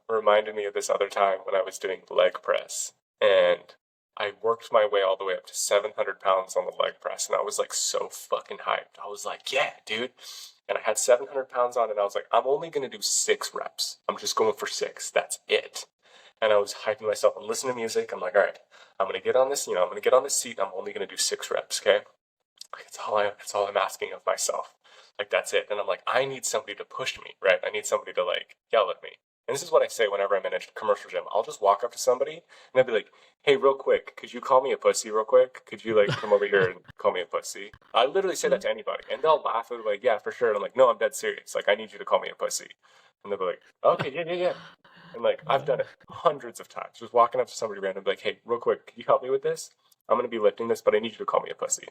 reminded me of this other time when I was doing leg press, and I worked my way all the way up to 700 pounds on the leg press, and I was like so fucking hyped. I was like, yeah, dude. And I had 700 pounds on, and I was like, I'm only going to do 6 reps. I'm just going for 6. That's it. And I was hyping myself and listening to music. I'm like, all right, I'm going to get on this, I'm going to get on this seat, and I'm only going to do 6 reps, okay? Like, it's all I'm asking of myself. Like, that's it. And I'm like, I need somebody to push me, right? I need somebody to, like, yell at me. And this is what I say whenever I'm in a commercial gym. I'll just walk up to somebody, and I'll be like, hey, real quick, could you call me a pussy real quick? Could you, like, come over here and call me a pussy? I literally say that to anybody, and they'll laugh. They're like, yeah, for sure. And I'm like, no, I'm dead serious. Like, I need you to call me a pussy. And they'll be like, okay, yeah. And, like, I've done it hundreds of times. Just walking up to somebody random, like, hey, real quick, could you help me with this? I'm going to be lifting this, but I need you to call me a pussy.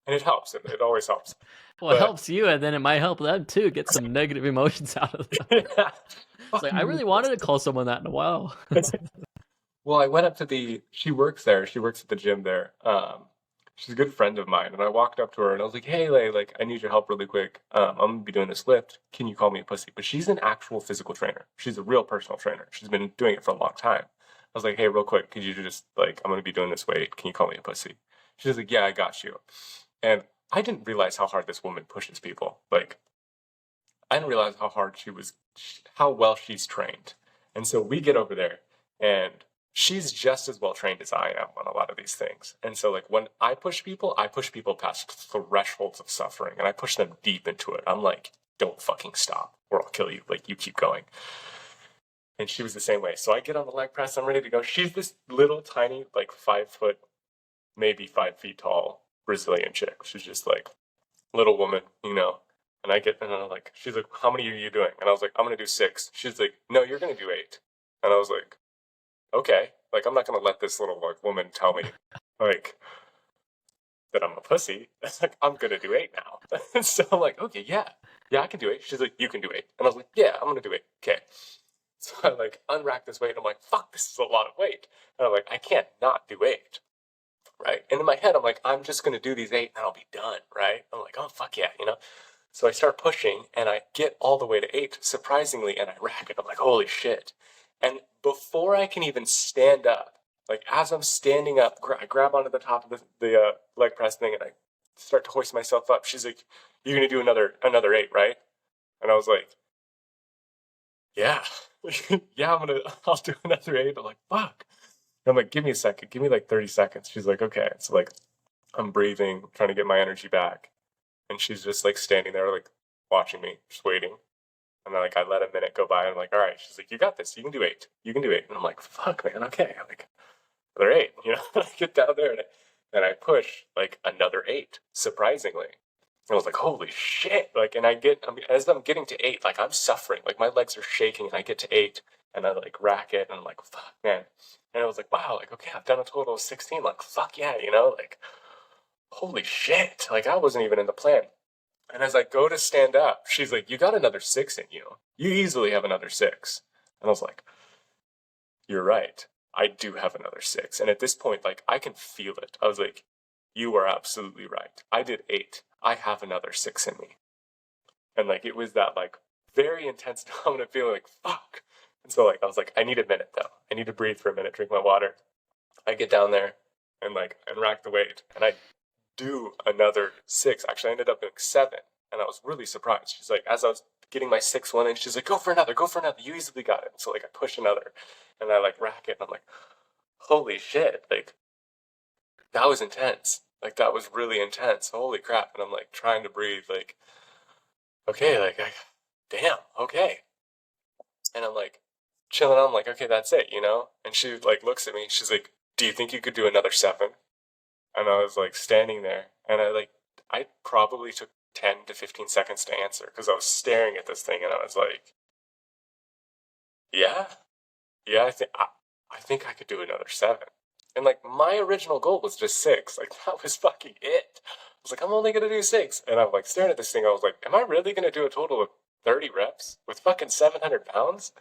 And it helps. It always helps. Well, it helps you, and then it might help them too. Get some negative emotions out of them. Yeah. It's like, I really wanted to call someone that in a while. Well, I went up to she works there. She works at the gym there. She's a good friend of mine, and I walked up to her and I was like, hey, like, I need your help really quick. I'm gonna be doing this lift. Can you call me a pussy? But she's an actual physical trainer. She's a real personal trainer. She's been doing it for a long time. I was like, hey, real quick, could you just, like, I'm gonna be doing this weight. Can you call me a pussy? She's like, yeah, I got you. And I didn't realize how hard this woman pushes people. Like, I didn't realize how well she's trained. And so we get over there, and she's just as well trained as I am on a lot of these things. And so, like, when I push people past thresholds of suffering, and I push them deep into it. I'm like, don't fucking stop, or I'll kill you. Like, you keep going. And she was the same way. So I get on the leg press, I'm ready to go. She's this little tiny, like 5 foot, maybe 5 feet tall Brazilian chick. She's just like little woman, And I'm like, she's like, how many are you doing? And I was like, I'm gonna do 6. She's like, no, you're gonna do 8. And I was like, okay. Like, I'm not gonna let this little, like, woman tell me. Like, that I'm a pussy. Like, I'm gonna do 8 now. And so I'm like, okay, yeah, I can do 8. She's like, you can do 8. And I was like, yeah, I'm gonna do 8. Okay. So I like unrack this weight. I'm like, fuck, this is a lot of weight. And I'm like, I can't not do 8. Right. And in my head, I'm like, I'm just gonna do these 8 and I'll be done. Right. I'm like, oh fuck yeah, you know? So I start pushing and I get all the way to 8, surprisingly, and I rack it. I'm like, holy shit. And before I can even stand up, like as I'm standing up, I grab onto the top of the leg press thing and I start to hoist myself up. She's like, you're going to do another 8, right? And I was like, yeah, yeah, I'll do another 8. I'm like, fuck. And I'm like, give me a second. Give me like 30 seconds. She's like, okay. So like, I'm breathing, trying to get my energy back. And she's just like standing there, like watching me, just waiting. And then like I let a minute go by and I'm like, all right. She's like, you got this. You can do 8. You can do 8. And I'm like, fuck, man. Okay. I'm like, another 8. You know, I get down there and I push like another 8, surprisingly. And I was like, holy shit. Like, and as I'm getting to 8, like I'm suffering. Like my legs are shaking and I get to 8 and I like rack it and I'm like, fuck, man. And I was like, wow, like, okay, I've done a total of 16. Like, fuck yeah, you know, like, holy shit. Like, I wasn't even in the plan. And as I go to stand up, she's like, you got another 6 in you. You easily have another 6. And I was like, you're right. I do have another 6. And at this point, like, I can feel it. I was like, you are absolutely right. I did 8. I have another 6 in me. And like, it was that like very intense dominant feeling like, fuck. And so like, I was like, I need a minute though. I need to breathe for a minute, drink my water. I get down there and like, and rack the weight. And I do another 6. Actually, I ended up doing 7. And I was really surprised. She's like, as I was getting my 6th one in, she's like, go for another. You easily got it. And so like, I push another and I like rack it. And I'm like, holy shit. Like, that was intense. Like, that was really intense. Holy crap. And I'm like, trying to breathe, like, okay, like, damn, okay. And I'm like, chilling. I'm like, okay, that's it, you know? And she like looks at me. She's like, do you think you could do another 7? And I was like standing there and I probably took 10 to 15 seconds to answer because I was staring at this thing and I was like, yeah, I think I could do another 7. And like my original goal was just 6. Like that was fucking it. I was like, I'm only gonna do 6. And I'm like staring at this thing. I was like, am I really gonna do a total of 30 reps with fucking 700 pounds?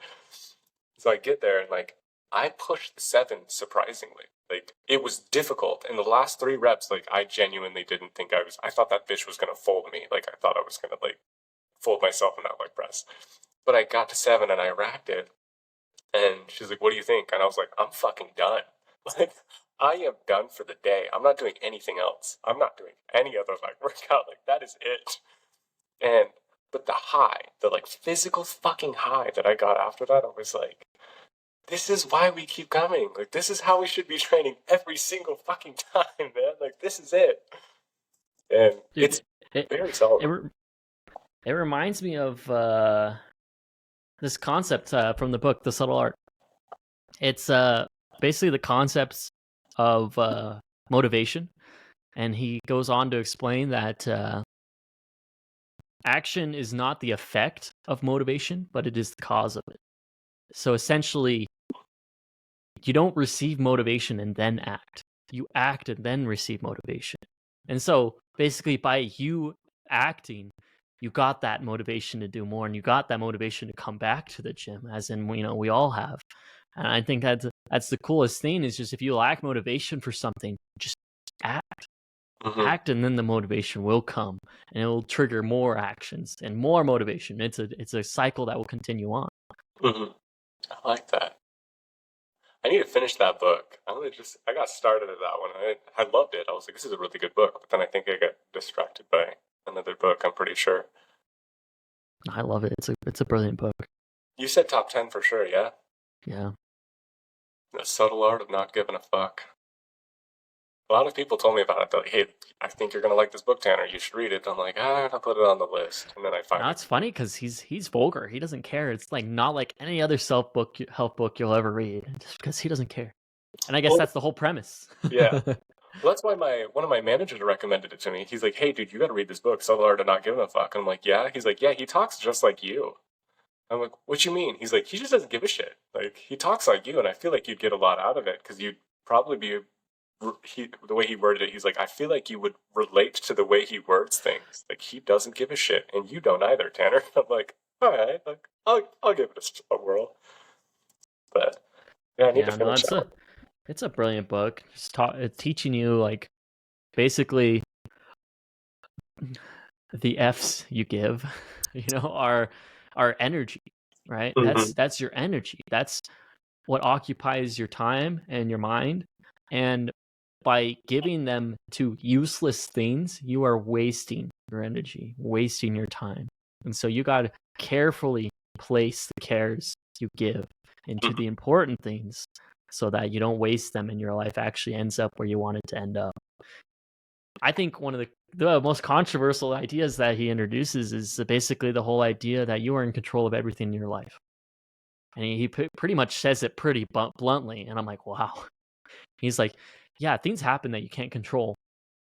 So I get there and like I pushed the 7 surprisingly. Like it was difficult. In the last 3 reps, like I genuinely didn't think I thought that bitch was gonna fold me. Like I thought I was gonna like fold myself in that leg press. But I got to 7 and I racked it. And she's like, what do you think? And I was like, I'm fucking done. Like, I am done for the day. I'm not doing anything else. I'm not doing any other like workout. Like, that is it. But the high, the like physical fucking high that I got after that, I was like, this is why we keep coming. Like, this is how we should be training every single fucking time, man. Like, this is it. And Dude, it's very solid. It reminds me of this concept from the book, The Subtle Art. It's basically the concepts of motivation. And he goes on to explain that action is not the effect of motivation, but it is the cause of it. So essentially, you don't receive motivation and then act. You act and then receive motivation. And so basically by you acting, you got that motivation to do more and you got that motivation to come back to the gym, as in, you know, we all have. And I think that's the coolest thing is just if you lack motivation for something, just act. Mm-hmm. Act and then the motivation will come and it will trigger more actions and more motivation. It's a cycle that will continue on. Mm-hmm. I like that. I need to finish that book. I got started at that one. I loved it. I was like, this is a really good book. But then I think I got distracted by another book, I'm pretty sure. I love it. It's a brilliant book. You said top 10 for sure, yeah? Yeah. The Subtle Art of Not Giving a Fuck. A lot of people told me about it. They're like, hey, I think you're going to like this book, Tanner. You should read it. I'm like, I'll put it on the list. And then I finally... Now, it's funny because he's vulgar. He doesn't care. It's like not like any other health book you'll ever read, just because he doesn't care. And I guess that's the whole premise. Yeah. Well, that's why one of my managers recommended it to me. He's like, hey, dude, you got to read this book, Subtle Art of Not Giving a Fuck. And I'm like, yeah? He's like, yeah, he talks just like you. I'm like, what you mean? He's like, he just doesn't give a shit. Like, he talks like you, and I feel like you'd get a lot out of it, because you'd probably be the way he worded it, he's like, I feel like you would relate to the way he words things. Like he doesn't give a shit, and you don't either, Tanner. I'm like, all right, like I'll give it a whirl. But yeah, I need to Yeah, no, finish that one. it's a brilliant book. It's teaching you like basically the F's you give, are energy, right? Mm-hmm. That's your energy. That's what occupies your time and your mind. And by giving them to useless things, you are wasting your energy, wasting your time. And so you got to carefully place the cares you give into Mm-hmm. the important things so that you don't waste them and your life actually ends up where you want it to end up. I think one of the most controversial ideas that he introduces is basically the whole idea that you are in control of everything in your life. And he pretty much says it pretty bluntly. And I'm like, wow. He's like, yeah, things happen that you can't control,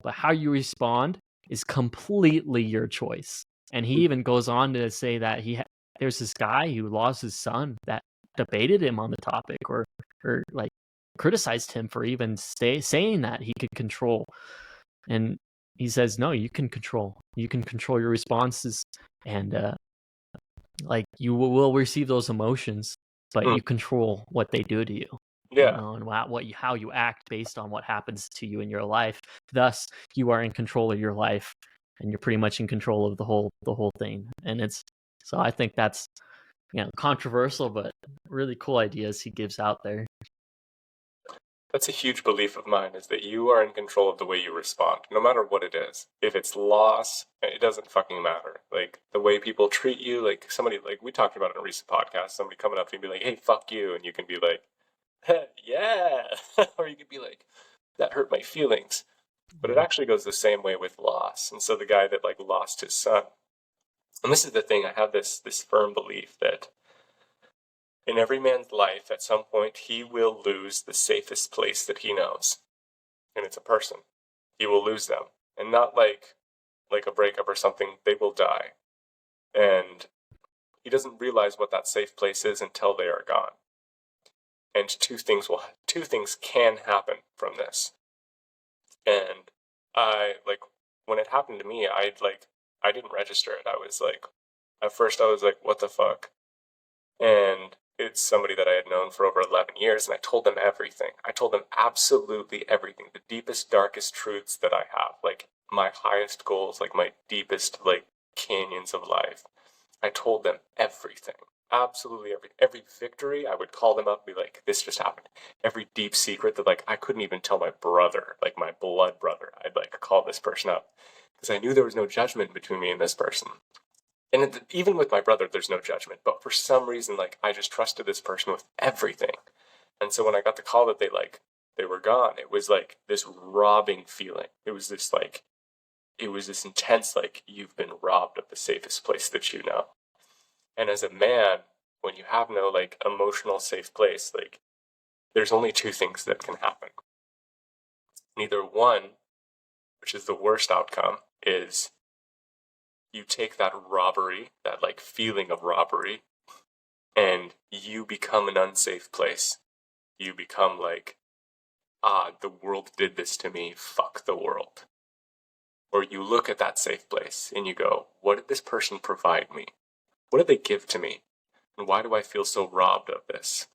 but how you respond is completely your choice. And he even goes on to say that there's this guy who lost his son that debated him on the topic or like criticized him for even saying that he could control. And he says, no, you can control your responses, and like you will receive those emotions, but Mm. you control what they do to you, Yeah, and how you act based on what happens to you in your life. Thus, you are in control of your life, and you're pretty much in control of the whole thing. And it's so I think that's controversial, but really cool ideas he gives out there. that's a huge belief of mine, is that you are in control of the way you respond, no matter what it is. If it's loss, it doesn't fucking matter. Like the way people treat you, like somebody, like we talked about in a recent podcast, somebody coming up to you and be like, hey, fuck you. And you can be like, yeah. Or you could be like, that hurt my feelings. But it actually goes the same way with loss. And so the guy that like lost his son, and this is the thing, I have this firm belief that in every man's life, at some point, he will lose the safest place that he knows, and it's a person. He will lose them, and not like a breakup or something. They will die, and he doesn't realize what that safe place is until they are gone. And two things can happen from this. And I like when it happened to me, I didn't register it. I was like, at first I was like, what the fuck? And it's somebody that I had known for over 11 years, and I told them everything. I told them absolutely everything, the deepest, darkest truths that I have, like my highest goals, like my deepest, like canyons of life. I told them everything, absolutely everything. Every victory, I would call them up and be like, this just happened. Every deep secret that like I couldn't even tell my brother, like my blood brother, I'd like call this person up because I knew there was no judgment between me and this person. And even with my brother, there's no judgment. But for some reason, like I just trusted this person with everything. And so when I got the call that they were gone, it was like this robbing feeling. It was this intense, like you've been robbed of the safest place that you know. And as a man, when you have no like emotional safe place, like there's only two things that can happen. Neither one, which is the worst outcome, is you take that robbery, that like feeling of robbery, and you become an unsafe place. You become like, the world did this to me, fuck the world. Or you look at that safe place and you go, what did this person provide me? What did they give to me? And why do I feel so robbed of this?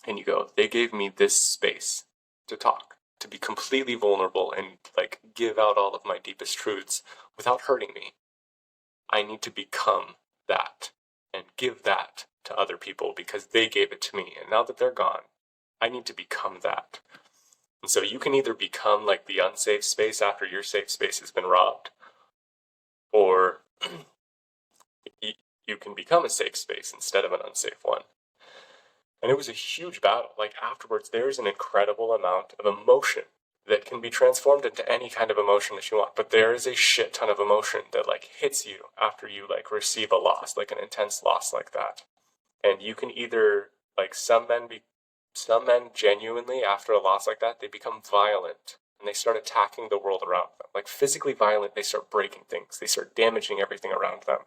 And you go, they gave me this space to talk, to be completely vulnerable and like give out all of my deepest truths without hurting me. I need to become that and give that to other people because they gave it to me. And now that they're gone, I need to become that. And so you can either become like the unsafe space after your safe space has been robbed, or you can become a safe space instead of an unsafe one. And it was a huge battle. Like afterwards, there's an incredible amount of emotion that can be transformed into any kind of emotion that you want. But there is a shit ton of emotion that like hits you after you like receive a loss, like an intense loss like that. And you can either like some men genuinely after a loss like that, they become violent and they start attacking the world around them. Like physically violent, they start breaking things. They start damaging everything around them.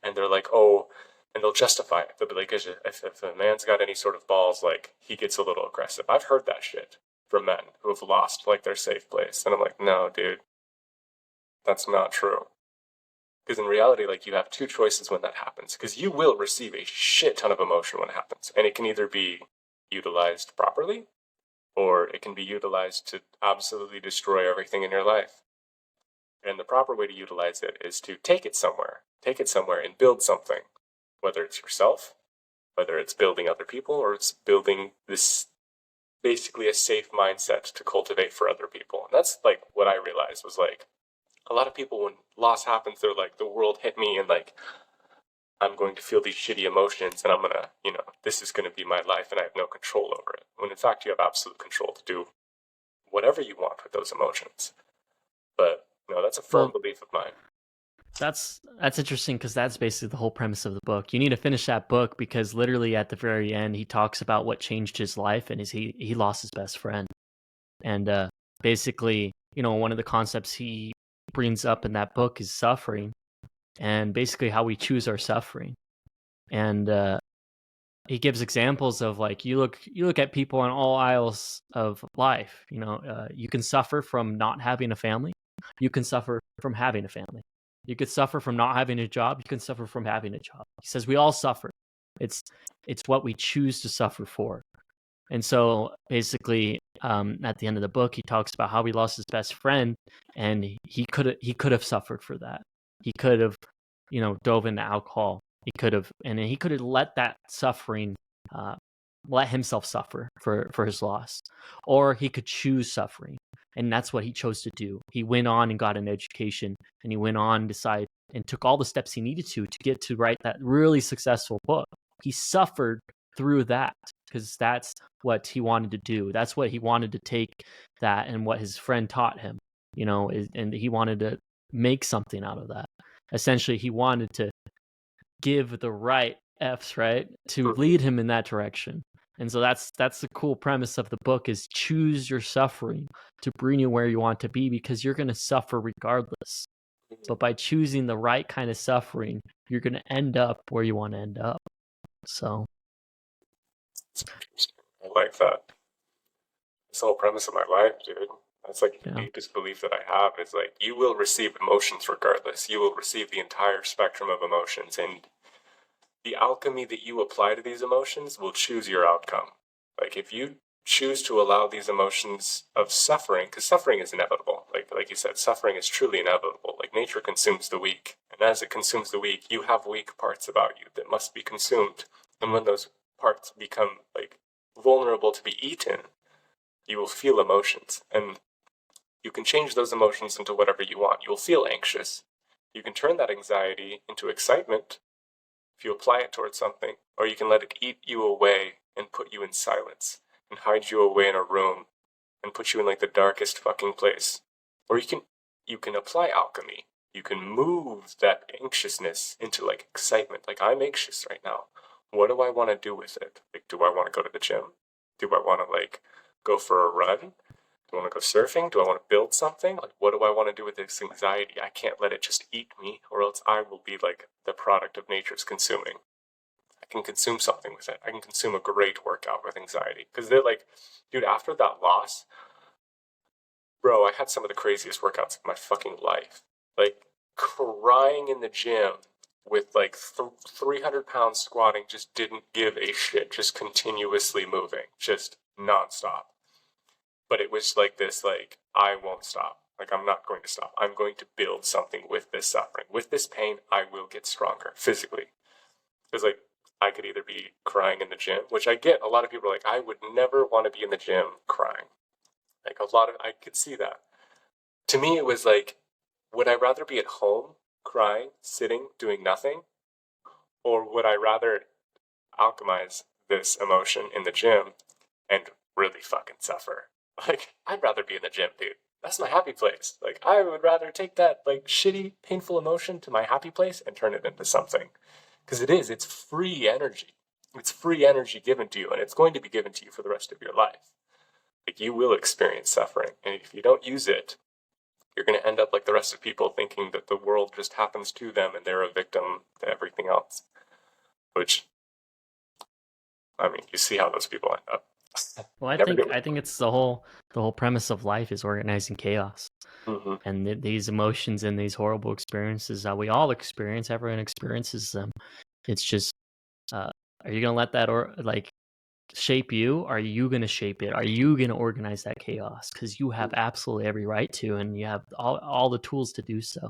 And they're like, oh, and they'll justify it. They'll be like, if a man's got any sort of balls, like he gets a little aggressive. I've heard that shit from men who have lost like their safe place. And I'm like, no, dude, that's not true. Because in reality, like, you have two choices when that happens. Because you will receive a shit ton of emotion when it happens. And it can either be utilized properly, or it can be utilized to absolutely destroy everything in your life. And the proper way to utilize it is to take it somewhere. Take it somewhere and build something. Whether it's yourself, whether it's building other people, or it's building this basically a safe mindset to cultivate for other people. And that's like what I realized was like, a lot of people, when loss happens, they're like, the world hit me and like, I'm going to feel these shitty emotions and I'm going to, this is going to be my life and I have no control over it. When in fact, you have absolute control to do whatever you want with those emotions. But, that's a firm belief of mine. That's interesting, because that's basically the whole premise of the book. You need to finish that book, because literally at the very end, he talks about what changed his life, and he lost his best friend. And basically, one of the concepts he brings up in that book is suffering, and basically how we choose our suffering. And he gives examples of, like, you look at people on all aisles of life. You can suffer from not having a family. You can suffer from having a family. You could suffer from not having a job. You can suffer from having a job. He says we all suffer. It's what we choose to suffer for. And so basically, at the end of the book, he talks about how he lost his best friend, and he could have suffered for that. He could have, dove into alcohol. He could have let that suffering, let himself suffer for his loss, or he could choose suffering. And that's what he chose to do. He went on and got an education, and he went on, decided, and took all the steps he needed to get to write that really successful book. He suffered through that, because that's what he wanted to do. That's what he wanted to take that, and what his friend taught him, and he wanted to make something out of that. Essentially, he wanted to give the right F's, right, to lead him in that direction. And so that's the cool premise of the book, is choose your suffering to bring you where you want to be, because you're going to suffer regardless. But by choosing the right kind of suffering, you're going to end up where you want to end up. So I like that. It's the whole premise of my life, dude. That's like the deepest belief that I have, is like, you will receive emotions regardless. You will receive the entire spectrum of emotions, and the alchemy that you apply to these emotions will choose your outcome. Like, if you choose to allow these emotions of suffering, because suffering is inevitable. Like you said, suffering is truly inevitable. Like, nature consumes the weak, and as it consumes the weak, you have weak parts about you that must be consumed. And when those parts become like vulnerable to be eaten, you will feel emotions, and you can change those emotions into whatever you want. You'll feel anxious. You can turn that anxiety into excitement if you apply it towards something, or you can let it eat you away and put you in silence and hide you away in a room and put you in like the darkest fucking place. Or you can apply alchemy. You can move that anxiousness into like excitement. Like, I'm anxious right now. What do I want to do with it? Like, do I want to go to the gym? Do I want to like go for a run? Do I want to go surfing? Do I want to build something? Like, what do I want to do with this anxiety? I can't let it just eat me, or else I will be like the product of nature's consuming. I can consume something with it. I can consume a great workout with anxiety. Because they're like, dude, after that loss, bro, I had some of the craziest workouts of my fucking life. Like, crying in the gym with like 300 pounds squatting, just didn't give a shit, just continuously moving, just nonstop. But it was like this, like, I won't stop. Like, I'm not going to stop. I'm going to build something with this suffering. With this pain, I will get stronger physically. Because, like, I could either be crying in the gym, which I get. A lot of people are like, I would never want to be in the gym crying. Like, I could see that. To me, it was like, would I rather be at home crying, sitting, doing nothing? Or would I rather alchemize this emotion in the gym and really fucking suffer? Like, I'd rather be in the gym, dude. That's my happy place. Like, I would rather take that, like, shitty, painful emotion to my happy place and turn it into something. Because it's free energy. It's free energy given to you, and it's going to be given to you for the rest of your life. Like, you will experience suffering, and if you don't use it, you're going to end up like the rest of people, thinking that the world just happens to them and they're a victim to everything else. Which, I mean, you see how those people end up. Well, I Never think do I it. think it's the whole premise of life is organizing chaos, Hmm. and these emotions and these horrible experiences that we all experience, everyone experiences them. It's just, uh, are you gonna let that or like shape you? Are you gonna shape it? Are you gonna organize that chaos? Because you have absolutely every right to, and you have all the tools to do so.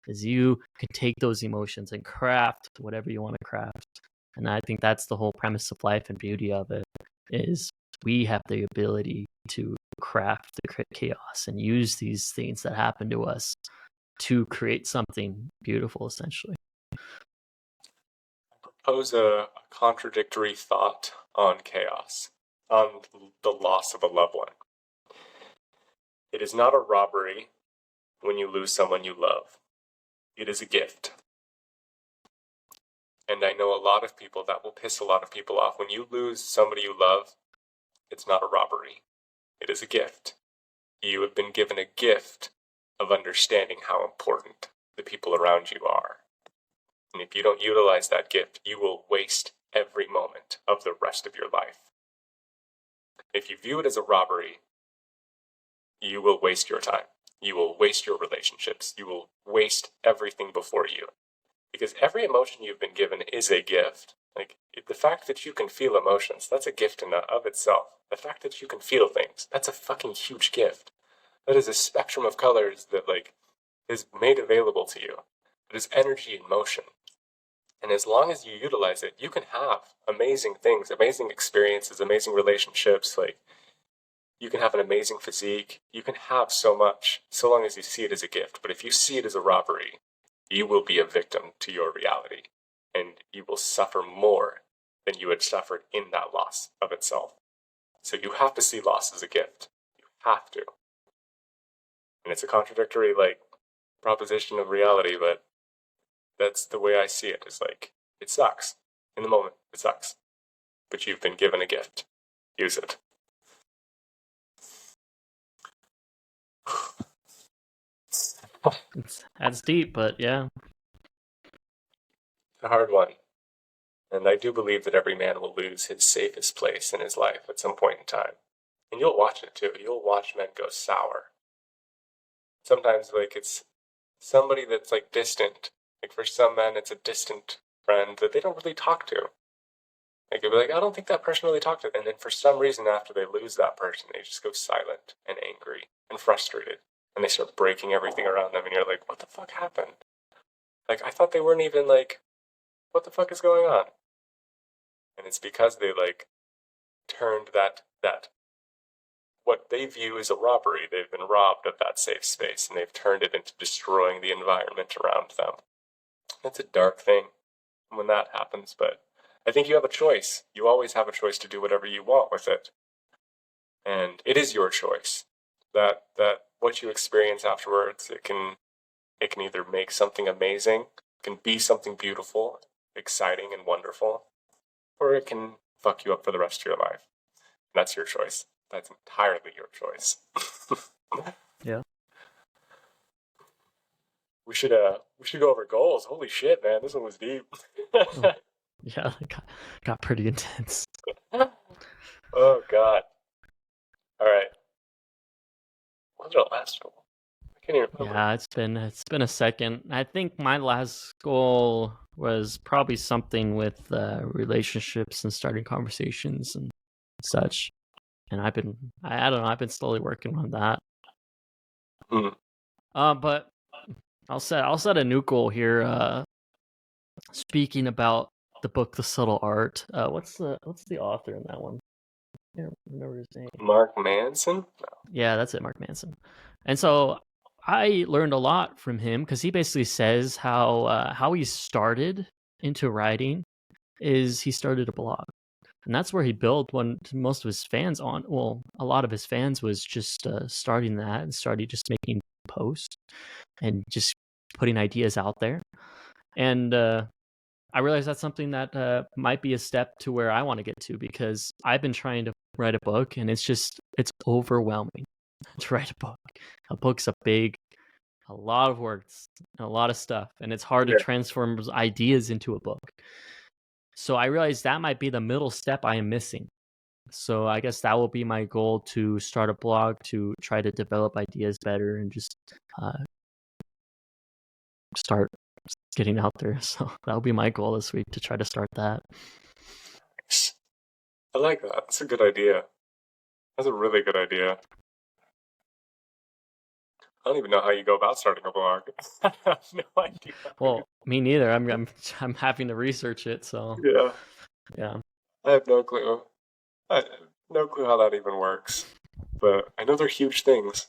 Because you can take those emotions and craft whatever you want to craft. And I think that's the whole premise of life and beauty of it is we have the ability to craft the chaos and use these things that happen to us to create something beautiful, essentially. Pose a contradictory thought on chaos, on the loss of a loved one. It is not a robbery when you lose someone you love. It is a gift. And I know a lot of people that will piss a lot of people off. When you lose somebody you love, it's not a robbery. It is a gift. You have been given a gift of understanding how important the people around you are. And if you don't utilize that gift, you will waste every moment of the rest of your life. If you view it as a robbery, you will waste your time. You will waste your relationships. You will waste everything before you. Because every emotion you've been given is a gift. Like, the fact that you can feel emotions, that's a gift in and of itself. The fact that you can feel things, that's a fucking huge gift. That is a spectrum of colors that, like, is made available to you. It is energy in motion. And as long as you utilize it, you can have amazing things, amazing experiences, amazing relationships. Like, you can have an amazing physique. You can have so much, so long as you see it as a gift. But if you see it as a robbery, you will be a victim to your reality. And you will suffer more than you had suffered in that loss of itself. So you have to see loss as a gift. You have to. And it's a contradictory, like, proposition of reality, but that's the way I see it. Is like, it sucks. In the moment, it sucks. But you've been given a gift. Use it. That's deep, but yeah. A hard one. And I do believe that every man will lose his safest place in his life at some point in time. And you'll watch it too. You'll watch men go sour. Sometimes, like, it's somebody that's, like, distant. Like, for some men, it's a distant friend that they don't really talk to. Like, they'll be like, I don't think that person really talked to them. And then for some reason, after they lose that person, they just go silent and angry and frustrated. And they start breaking everything around them. And you're like, what the fuck happened? Like, I thought they weren't even, like, what the fuck is going on? And it's because they, like, turned that what they view as a robbery. They've been robbed of that safe space, and they've turned it into destroying the environment around them. It's a dark thing when that happens, but I think you have a choice. You always have a choice to do whatever you want with it. And it is your choice. That what you experience afterwards, it can either make something amazing, it can be something beautiful, exciting and wonderful, or it can fuck you up for the rest of your life. And that's your choice. That's entirely your choice. Yeah. We should go over goals. Holy shit, man, this one was deep. Yeah, it got pretty intense. Oh god. All right. What's our last goal? I can't even remember. Yeah, it's been a second. I think my last goal was probably something with relationships and starting conversations and such. And I don't know, I've been slowly working on that. Hmm. But I'll set a new goal here. Speaking about the book The Subtle Art. What's the author in that one? I can't remember his name. Mark Manson? Yeah, that's it, Mark Manson. And so I learned a lot from him because he basically says how he started into writing is he started a blog, and that's where he built one most of his fans on. Well, a lot of his fans was just starting that and started just making posts and just putting ideas out there. And I realized that's something that might be a step to where I want to get to because I've been trying to write a book and it's overwhelming to write a book. A book's a lot of words, a lot of stuff, and it's hard to transform those ideas into a book. So I realized that might be the middle step I am missing. So I guess that will be my goal, to start a blog, to try to develop ideas better and just start getting out there. So that'll be my goal this week, to try to start that. I like that. That's a good idea. That's a really good idea. I don't even know how you go about starting a blog. I have no idea. Well, me neither. I'm having to research it. So yeah, I have no clue. I have no clue how that even works. But I know they're huge things.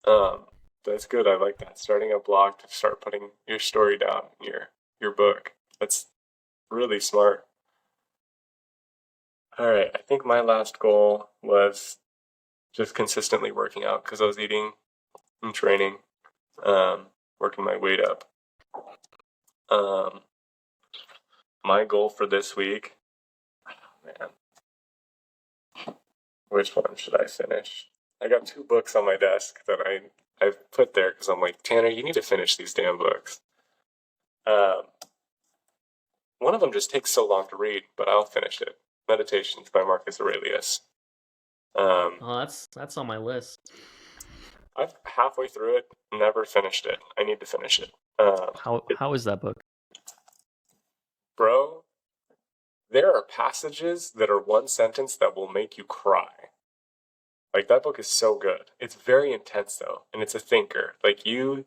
That's good. I like that. Starting a blog to start putting your story down in your book. That's really smart. All right. I think my last goal was just consistently working out, because I was eating and training, working my weight up. My goal for this week, man, which one should I finish? I got 2 books on my desk that I've put there because I'm like, Tanner, you need to finish these damn books. One of them just takes so long to read, but I'll finish it. Meditations by Marcus Aurelius. Oh, that's on my list. I'm halfway through it, never finished it. I need to finish it. How is that book? Bro, there are passages that are one sentence that will make you cry. Like, that book is so good. It's very intense, though, and it's a thinker. Like, you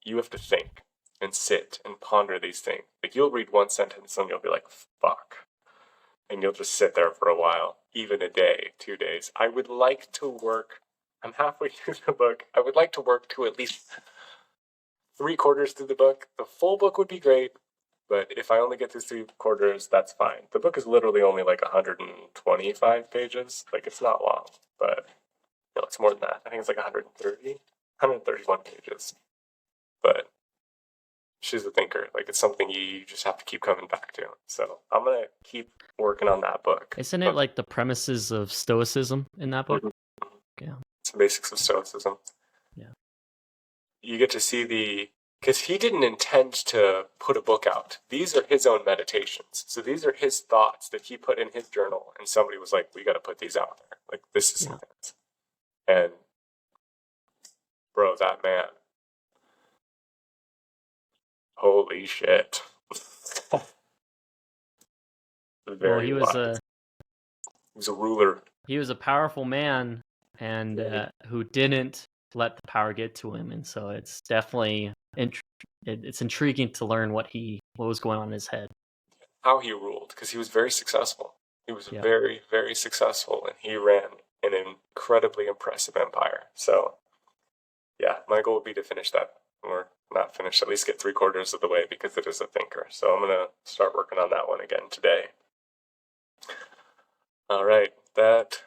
have to think and sit and ponder these things. Like, you'll read one sentence and you'll be like, fuck. And you'll just sit there for a while, even a day, 2 days. I would like to work, I'm halfway through the book, I would like to work to at least 3/4 through the book. The full book would be great, but if I only get through 3/4, that's fine. The book is literally only like 125 pages. Like, it's not long, but it's more than that. I think it's like 131 pages. But she's a thinker. Like, it's something you just have to keep coming back to. So I'm going to keep working on that book. Isn't it like the premises of Stoicism in that book? Mm-hmm. Yeah. It's the basics of Stoicism. Yeah. You get to see because he didn't intend to put a book out. These are his own meditations. So these are his thoughts that he put in his journal. And somebody was like, we got to put these out there. Like, this is intense. And, bro, that man. Holy shit. Well, he was a ruler. He was a powerful man, and who didn't let the power get to him. And so it's definitely it's intriguing to learn what was going on in his head. How he ruled, because he was very successful. He was very, very successful, and he ran an incredibly impressive empire. So, yeah, my goal would be to finish that, or not finish, at least get 3/4 of the way, because it is a thinker. So I'm going to start working on that one again today. All right, that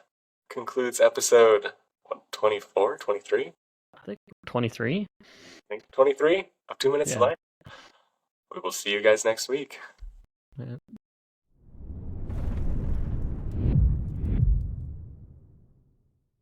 concludes episode 24, 23? I think 23. I think 23 of 2 Minutes to Life. We will see you guys next week. Yeah.